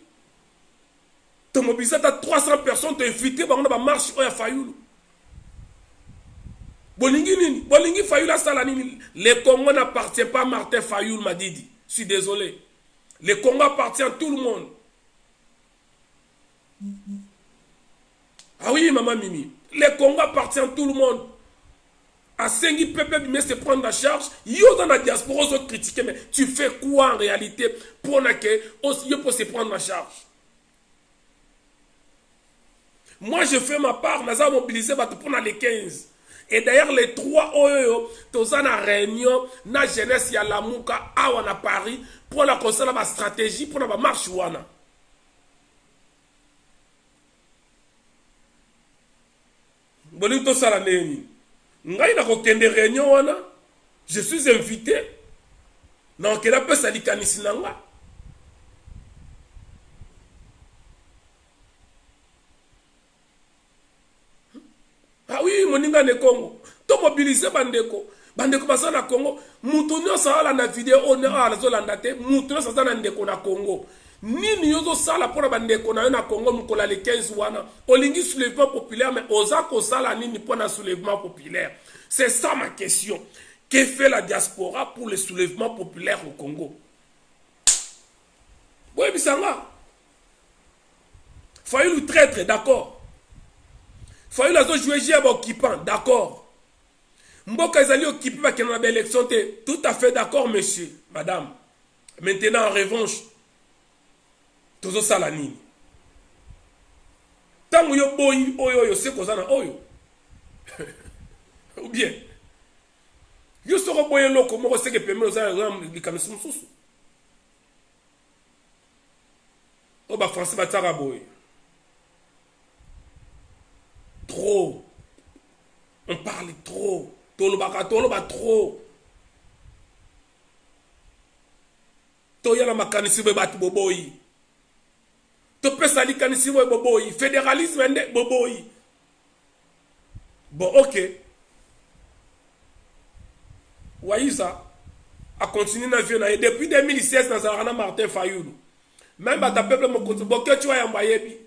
Tu mobilises à 300 personnes, tu invité par une marche à Fayoulou. Bolingi Fayoulou à Salanini. Le Congo n'appartient pas à Martin Fayoulou, m'a dit. Je suis désolé. Le Congo appartient à tout le monde. Ah oui, maman Mimi. Le Congo appartient à tout le monde. À Sengi Pepe mais se prendre en charge. Yo dans la diaspora, ils ont critiqué. Mais tu fais quoi en réalité pour se prendre en charge? Moi, je fais ma part, mais j'ai mobilisé pour les 15. Et d'ailleurs, les 3 OEO, tous en réunion, na jeunesse, il y a la Mouka, à Paris, pour la conseiller ma stratégie, pour la marche. Bonito Salaneni. Ngai na kokende réunion wana, je suis invité. Donc, il a pas sali kanisinanga. Ah oui, moninga ne Congo. To mobiliser bandeko. Bandeko basa na Congo. Mutunyo sala na vidéo on a la zolanda te. Mutunyo sa na ndeko na Congo. Nini yozo sala pour bandeko na Congo mukola le 15 wana. Olingi soulèvement populaire mais oza ko sala nini pour na soulèvement populaire. C'est ça ma question. Que fait la diaspora pour le soulèvement populaire au Congo? Oui, bisanga. Fayoulou traître, d'accord. Fayoulou a joué J.A. occupant, d'accord. Mboka Ezali occupé parce qu'il y a une élection, tout à fait d'accord, monsieur, madame. Maintenant, en revanche, Tozo Salanini. Tant que yo boy, oyo, c'est quoi ça, oyo. Ou bien, yo sera boy loko, moi, c'est que permet aux gens de camisson sous. Oh, bah, français, bah, tara boy. Trop. On parle trop. Toloba trop. Toyala makanisi bat boboyi. To pesa li kanisi boboyi. Fédéralisme ende boboyi. Bon, ok. Waïsa a continué na vie na depuis 2016 dans Zarana Martin Fayoulou. Même à ta peuple mon côté. Bon, que tu as envoyé.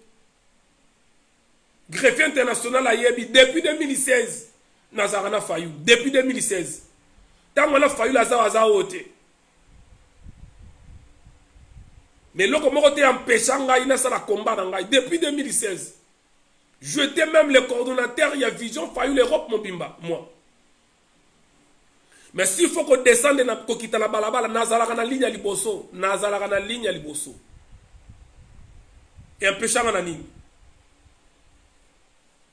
Greffier international a yebi depuis 2016. Nazarana Fayou. Depuis 2016. Tant qu'on a Fayou la zawaza ote. Mais là, comme on a empêché, il a combat depuis 2016. J'étais même le coordonnateur, il y a Vision Fayou l'Europe, mon bimba. Moi. Mais s'il faut qu'on descende dans la balabala, Nazarana ligne à Liboso. Nazarana ligne à Liboso. Et empêcher en ligne.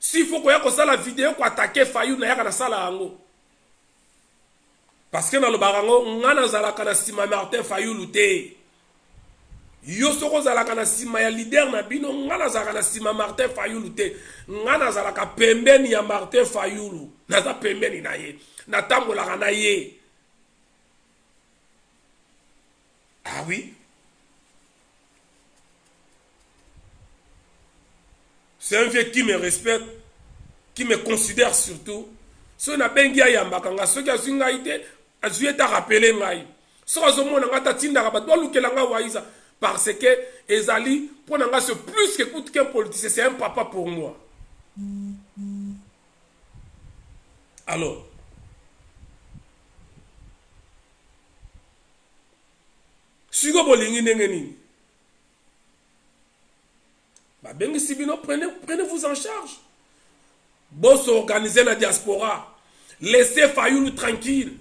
S'il faut qu'on ait la vidéo pour attaquer Fayou, na yaka na sala ango. Parce que dans le barango, on a na sima Martin Fayou luté. Yo soko zalaka na sima ya leader na bino, on a na sima Martin Fayou luté. On a na pembeni ya Martin Fayou. Naza pembeni na ye. Na tambola na ye. Ah oui? C'est un vieux qui me respecte, qui me considère surtout. So na bengi ayambaka nga soki azwi ngai te azwi ete arapele ngai soki azomona nga tatindaka bato balukela nga waiza parce que ezali mpo na nga c'est plus qu'écoute qu'un politicien, c'est un papa pour moi. Alors siko bolingi ndenge nini babengi sibino, prenez-vous en charge. Boss organiser la diaspora. Laissez Fayoulou tranquille.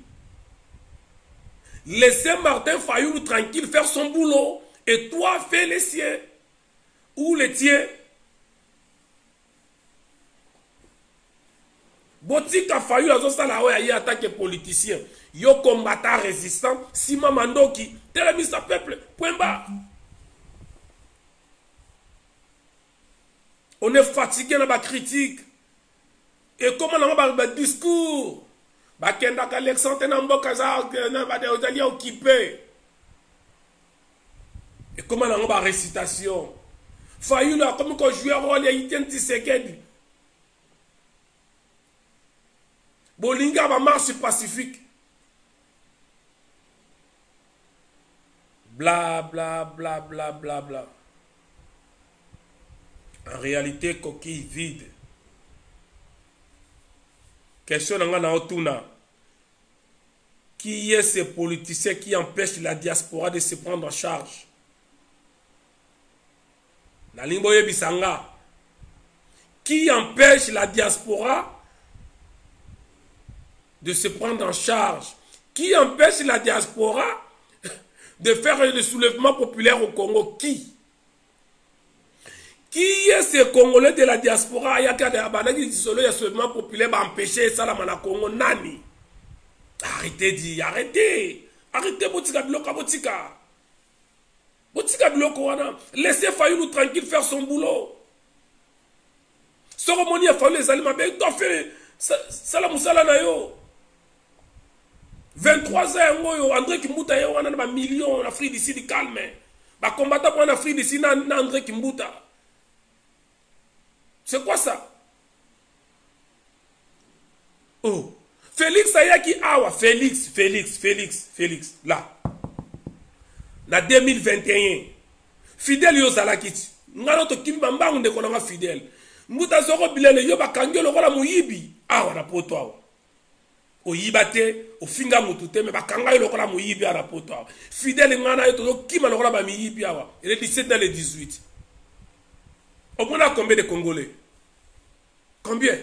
Laissez Martin Fayoulou tranquille faire son boulot. Et toi, fais les siens. Ou les tiens. Botika Fayoulou a zosala oya yi attaque politicien. Yo combattant résistant. Sima Mandoki. Télémis sa peuple. Point bas. On est fatigué dans la critique. Et comment on a un discours? Bakenda Alexandre Namboka Ozali occupé. Et comment on a une récitation? Fayoulou a comme qu'on joue un rôle et il tient Tshisekedi. Bolinga va marche pacifique. Bla bla bla bla bla bla. En réalité, coquille vide. Question dans Otuna. Qui est ce politicien qui empêche la diaspora de se prendre en charge? Nalimboye Bisanga. Qui empêche la diaspora de se prendre en charge? Qui empêche la diaspora de faire le soulèvement populaire au Congo? Qui? Qui est ce Congolais de la diaspora? Il y a des soulèvement populaire va empêcher ça la Congo. Nani? Arrêtez dit, arrêtez. Arrêtez Botika Biloko, Botika. Botika Biloko wana. Laissez Fayoulou tranquille faire son boulot. Soromoni a fallu les aliments. Mais il doit faire ça moussala na yo. 23 ans, André Kimbuta yo wana na millions en Afrique d'ici du calme. Ba combattant pour en Afrique d'ici na André Kimbuta. C'est quoi ça? Oh. Félix Ayaki Awa. Félix. Là. Na 2021. Fidèle yo zalakiti. Ngalo to kimbamba nde konanga fidèle. Mbuta zoko bilele yo bakangelo kola muyibi. Awa na poto awa. Oyibate, ofinga mutute me bakanga yo kola muyibi ala poto awa. Fidèle ngana yo to kima lokola ba miyibi awa. Il est 17 dans les 18. Au moins, à combien de Congolais? Combien?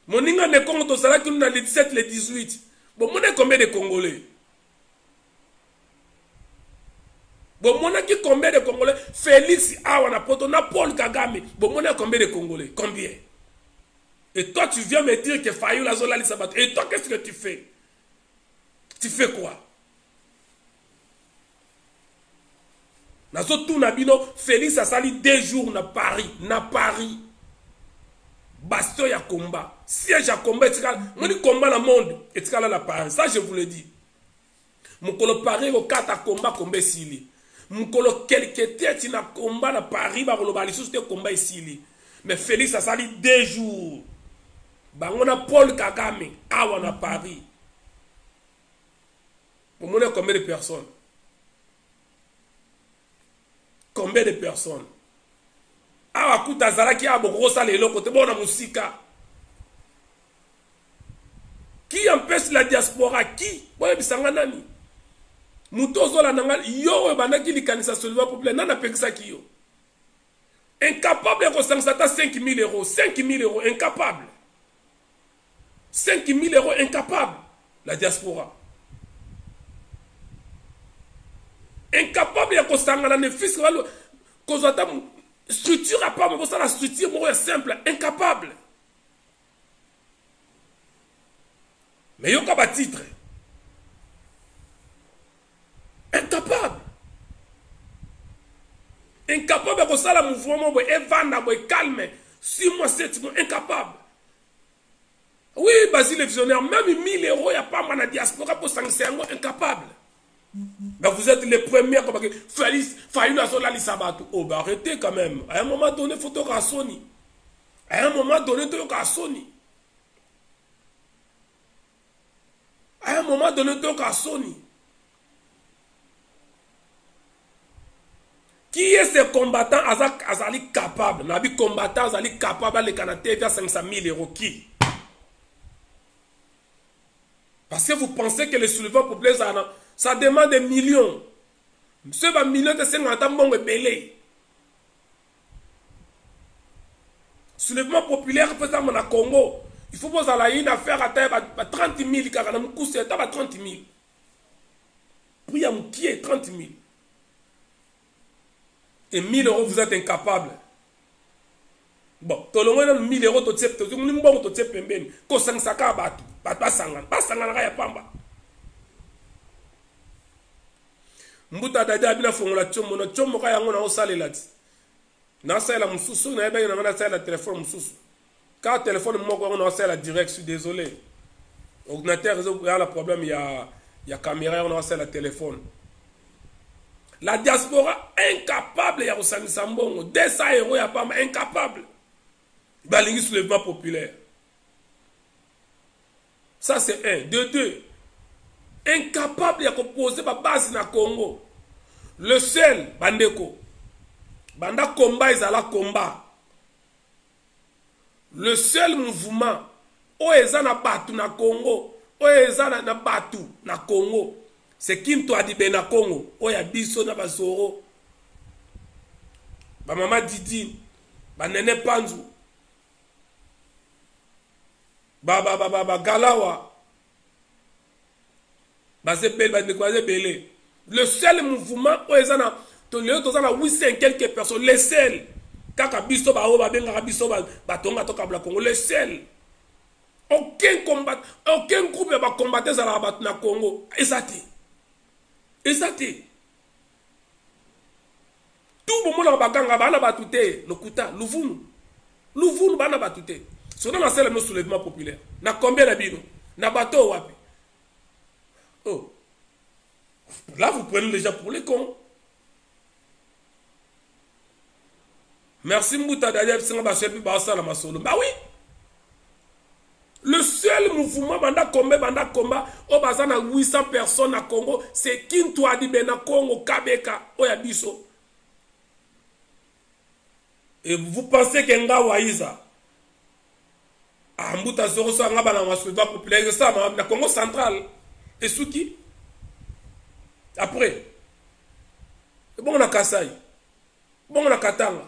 Mon ninga ne Congo, ça là, qui nous a les 17, les 18. Bon, mon combien de Congolais? Bon, mon qui combien de Congolais? Félix Awana Poto, Paul Kagame. Bon, mon combien de Congolais? Combien? Et toi, tu viens me dire que Fayoulou la Zola Lissabat. Et toi, qu'est-ce que tu fais? Tu fais quoi? Nazo tout nabino Félix a sali 2 jours na Paris. Bastion ya combat. Siège à combat etikala. Moni combat na monde etikala la Paris. Ça je vous le dis. Mukolo Paris au 4 combat sili. Mukolo quelque tête na combat na Paris ba koloba lisusu te combat sili. Mais Félix a sali 2 jours. Bangona Paul Kagame awa na Paris. Pour monnaie combien de personnes? Combien de personnes? Awa kuta zalaki abo grossa lelo kote bona musika. Qui empêche la diaspora? Qui? Boye bisanga nani? Mutozo la nanga yo banaki likanisa soulèvement populaire nana pekisa ki yo. Incapable de ressentir 5 000 euros. 5 000 euros, incapable. 5 000 euros, incapable. La diaspora. Incapable de ressentir ne fils que structure à part, mais ça la structure est simple. Incapable. Mais il y a un titre. Incapable. Incapable de ça le mouvement est calme. 6 mois, 7 mois, incapable. Oui, Basile le visionnaire, même 1000 euros, il n'y a pas mal de diaspora pour s'engager, incapable. Mais vous êtes les premiers comme Félix, Fayoulou la Lissabatou. Oh, bah arrêtez quand même. À un moment donné, il faut te rassonner. À un moment donné, tu as Sony. À un moment donné, tu as Sony. Qui est ce combattant azali capable? Nabi combattant azali capable de Canada via 500 000 €. Qui? Parce que vous pensez que le soulèvement populaire, ça demande des millions. Ce va millions de 50 ans, bon belé. Soulèvement populaire, par exemple, au Congo, il faut que vous une affaire à 30 000, car on a un coup, c'est 30 000. Puis il y a un qui est 30 000. Et 1 000 €, vous êtes incapable. Bon, tu as 1 000 €, tu as 1 000 €, tu as 1 000 €, tu as 5 saka batu, pas sangan, ya pamba. Mbuta dada abina fongola tchomo, no tchomo kaya ngona osale lati. Na sala mususu, na eba na sala téléphone mususu. Quand téléphone moko on sala direct, je suis désolé. Ordinateur, il y a le problème, il y a caméra, on a sala téléphone. La diaspora incapable ya kosangisa mbongo, 200 € ya pamba incapable. Balingi soulèvement populaire. Ça c'est un. De deux, incapable de poser ma base na Congo. Le seul, bandeko, banda combat ezala combat. Le seul mouvement, o ezana batu na Congo, o ezana na batu na Congo, c'est Kinto Adibe na Congo, o ya biso na bazoro. Ba mama Didi, ba nene Panzu, ba Galawa. Le seul mouvement où ils ont 800 quelques personnes, les seuls, le seul, aucun combat, aucun groupe va combattre dans le Congo. Exacté. Tout le monde va battre le Kouta, Louvounou va battre. C'est dans le soulèvement populaire. Na combien d'habitants? Na bateau wapi? Oh. Là, vous prenez les gens pour les cons. Merci Mouta Dadiab Singabachepi Bassala Masolo. Bah oui. Le seul mouvement banda combat, au bazar na 800 personnes à Congo, c'est Kinto Adibe na Congo, Kabeka, Oyabiso. Et vous pensez que Nga Waïza, ah, Mouta Zoro Sanga Bana Masouba populaire, ça, na Congo central. Et Souki. Après. Et bon, on a Kassai. Bon, on a Katanga.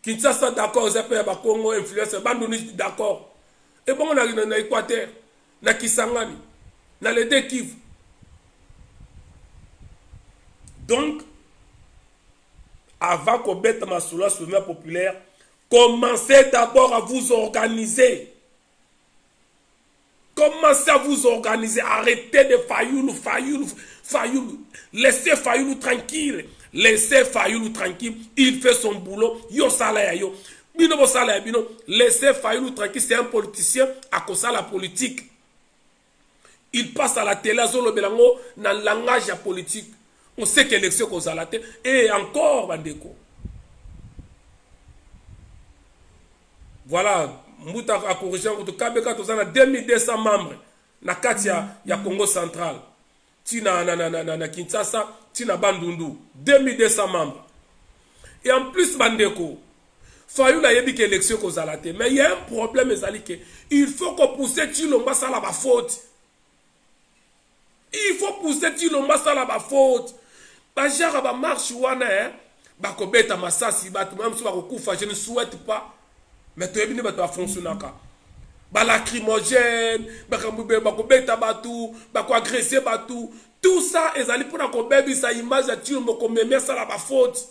Kinshasa, d'accord, Zepé, Congo, influence, Bandouni, d'accord. Et bon, on a Équateur, na Kisangani, na les deux Kivu. Donc, avant qu'on mette ma soula sur le populaire, commencez d'abord à vous organiser. Commencez à vous organiser. Arrêtez de Fayoulou. Laissez Fayoulou tranquille. Laissez Fayoulou tranquille. Il fait son boulot. Yo salaya yo. Bino salaya bino. Laissez Fayoulou tranquille. C'est un politicien à cause de la politique. Il passe à la télé. Zolo belango dans le langage politique. On sait que l'élection cause à la télé. Et encore, bandeko. Voilà. Mouta a corrigé en Kabeka, tu as 2200 membres. Na Katia, il y a Congo central. Tina na Kinshasa, Tina Bandundu. 2200 membres. Et en plus, Bandeko, Fayoula a dit que l'élection cause à la télé. Mais il y a un problème, il faut qu'on pousse Tilomba ça la faute. Il faut pousser Tilomba ça la faute. Bajara ba marche wana hein. Ba kobeta masasi ba même si ba kokufa, je ne souhaite pas. Mais tu es venu à fonctionner. Ba lacrymogène, ba kobeta batu, ba ko agresser batu. Tout ça est allé pour qu'on bébé sa image à Tilomba comme mais ça la faute.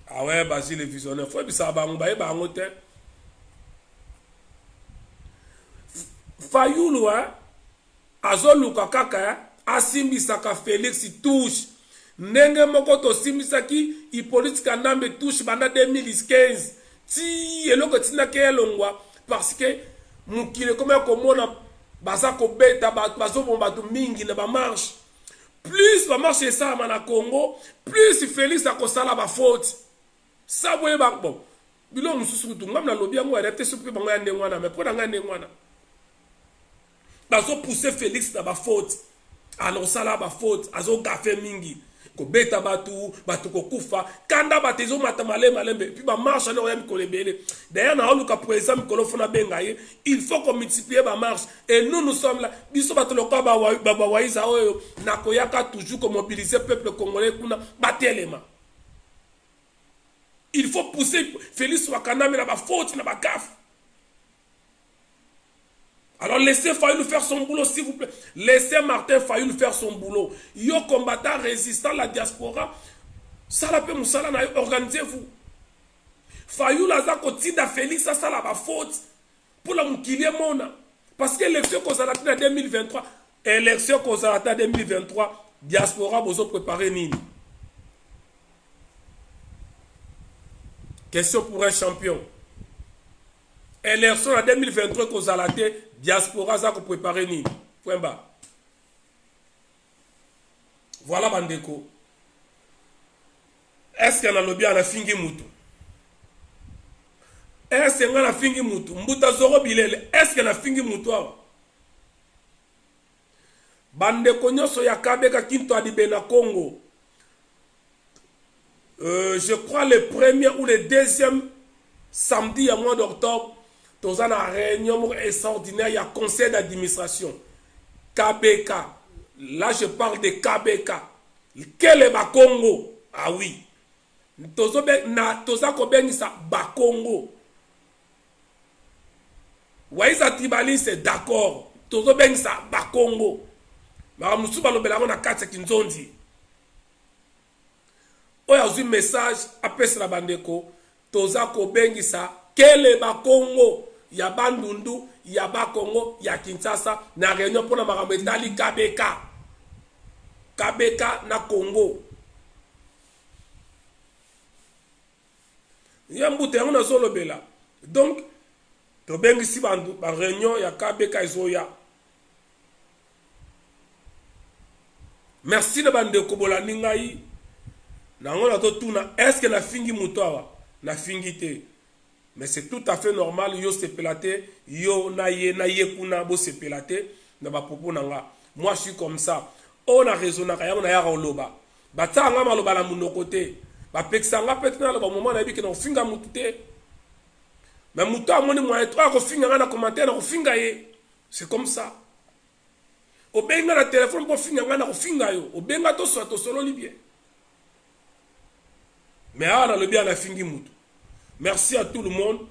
Ah ouais, Basile le visionnaire, faut que ça va en Fayoulou, azoluka kaka, asimbisaka Félix touche. Nenge moko to simbisaki, ipolitika nambe touche banda 2015. Ti eloko tina ke elongwa, parce que mukile comme komona baza ko beta bazo bomba tu mingi na ba marche. plus ba marche ça na Congo, plus Félix a kosala ba faute. Ça boye ba bon. Bilo mususu tu ngam na lobby yango arrêter ce pe bango ya ndengwana mais pour nga ndengwana. Bazo pousser Félix na ba faute. Alors ça là ba faute, azo gafe mingi. Ko beta batu ko kufa kanda batezo matamale malembe puis ba marche alors ya mikolo ebele. D'ailleurs na oluka président mikolo fona bengaye, il faut qu'on multiplie ba marche et nous sommes là biso batoloka ba waiza oyo na koyaka toujours ko mobiliser peuple congolais kuna batelema. Il faut pousser Félix Wakanda mais na ba faute na ba gaffe. Alors laissez Fayoulou faire son boulot, s'il vous plaît. Laissez Martin Fayoulou faire son boulot. Yo combattant, résistant, la diaspora. Ça la peut moussala, organisez-vous. Fayoulou a côté de Félix, ça la va faute. Pour la moukilie mona. Parce que l'élection qu'on a en 2023, élection qu'on a en 2023, diaspora, vous avez préparé nini. Question pour un champion. Élection en 2023 qu'on a diaspora ça qu'on prépare ni point bas. Voilà bandeko. Est-ce qu'il y a un lobby à la fingi mutu? Est-ce qu'il y a la fingi mutu? Mbuta zoro bilele. Est-ce qu'il y a la fingi mutu? Bandeko nyoso ya kabeka kinto adibe na Congo. Je crois le premier ou le deuxième samedi à mois d'octobre. Dans une réunion extraordinaire, il y a conseil d'administration. KBK. Là, je parle de KBK. Quel est le Congo? Ah oui. Toza Kobengisa Bakongo. Waïsa Tibali, c'est d'accord. Tozo Bengisa Bakongo. Mais Moussouba Lobelago na 4 Kinzondi. Oya un message après la bandeko. Toza Kobengisa quel est le Congo? Ya Bandundu, ya Bakongo, ya Kinshasa, na réunion pour la Marambetali KBK. KBK na Congo. Ya mbute on a solo bela. Donc, to bengi si bandu, ba réunion ya KBK izoya. Merci de bande kobola ningai. Na ngona to tuna, est-ce que na fingi mutoa? Na fingi te. Mais c'est tout à fait normal, yo se pelate, yo na ye kuna bo se pelate, na ba popo nanga. Moi je suis comme ça. On a raisonné kaya on a yara oloba. Ba tanga maloba na muno côté. Ba peksanga petna lo ba moment na bi ke na finga mutute. Mais muto amoni moyen toi ko finga na commentaire na ko finga ye. C'est comme ça. Obenga na téléphone pour finga na ko finga yo. Obenga to so to solo libye. Mais ala le bien na fingi mutu. Merci à tout le monde.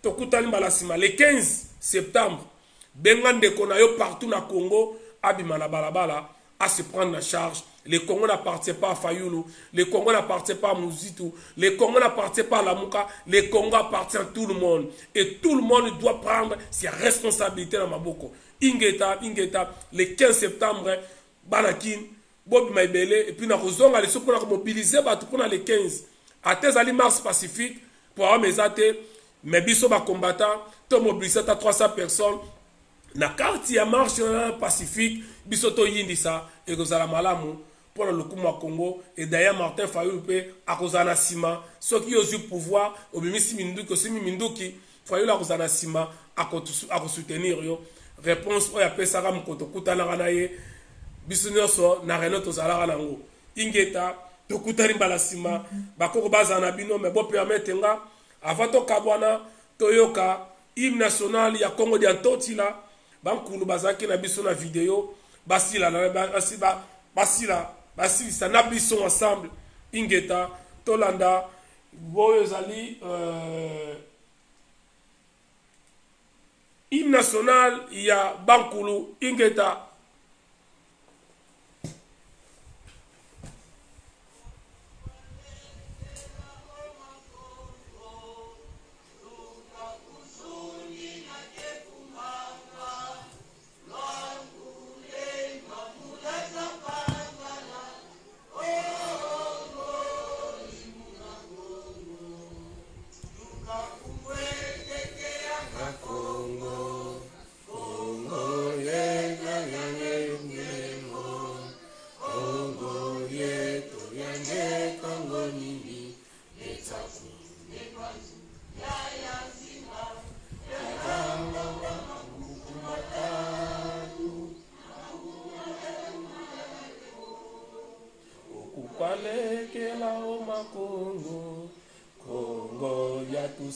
Le 15 septembre, Bengande Konayo partout na Congo, Abimana Balabala, à se prendre en charge. Les Congos n'appartiennent pas à Fayoulou, les Congos n'appartiennent pas à Mouzitou, les Congos n'appartiennent pas à Lamouka, les Congos appartiennent à tout le monde. Et tout le monde doit prendre ses responsabilités dans Maboko. Ingeta, le 15 septembre, Banakin, Bob Maibele, et puis Nakozonga, les gens pour mobiliser, pour le 15. À Tezali Mars Pacifique, pour avoir mes athées, mes biso ba combattants, to mobilisé à 300 personnes. Na quartier marche Pacifique, biso to yindisa et kozala malamu pour le coup Congo et d'ailleurs Martin Fayoulou pe akozana sima ceux qui ont eu pouvoir au bimisi minduki aussi minduki Fayoulou akozana sima à soutenir yo réponse oya pesaka mkoto kutana na ye biso nyonso na reno to zala nango ingeta to kutani mbala sima bakoko bazana bino mais bo permettre nga avant to kabwana toyoka hymne national ya Congo de Antotila bankulu bazaki na biso na vidéo basila ça na biso ensemble ingeta tolanda boyo zali hymne national ya bankulu ingeta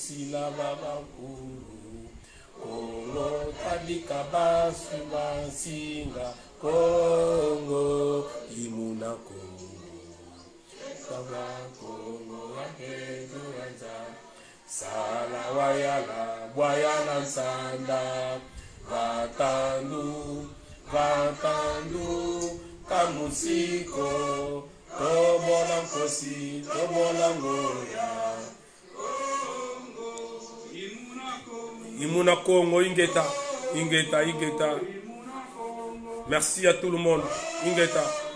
musila babakulu Kongo tabika basu basinga Kongo imuna Kongo Baba Kongo ahedu anza Sala wayala bwayala nsanda Vatandu kamusiko Tobola nkosi tobola ngoya Imuna Kongo ingeta. Merci à tout le monde. Ingeta.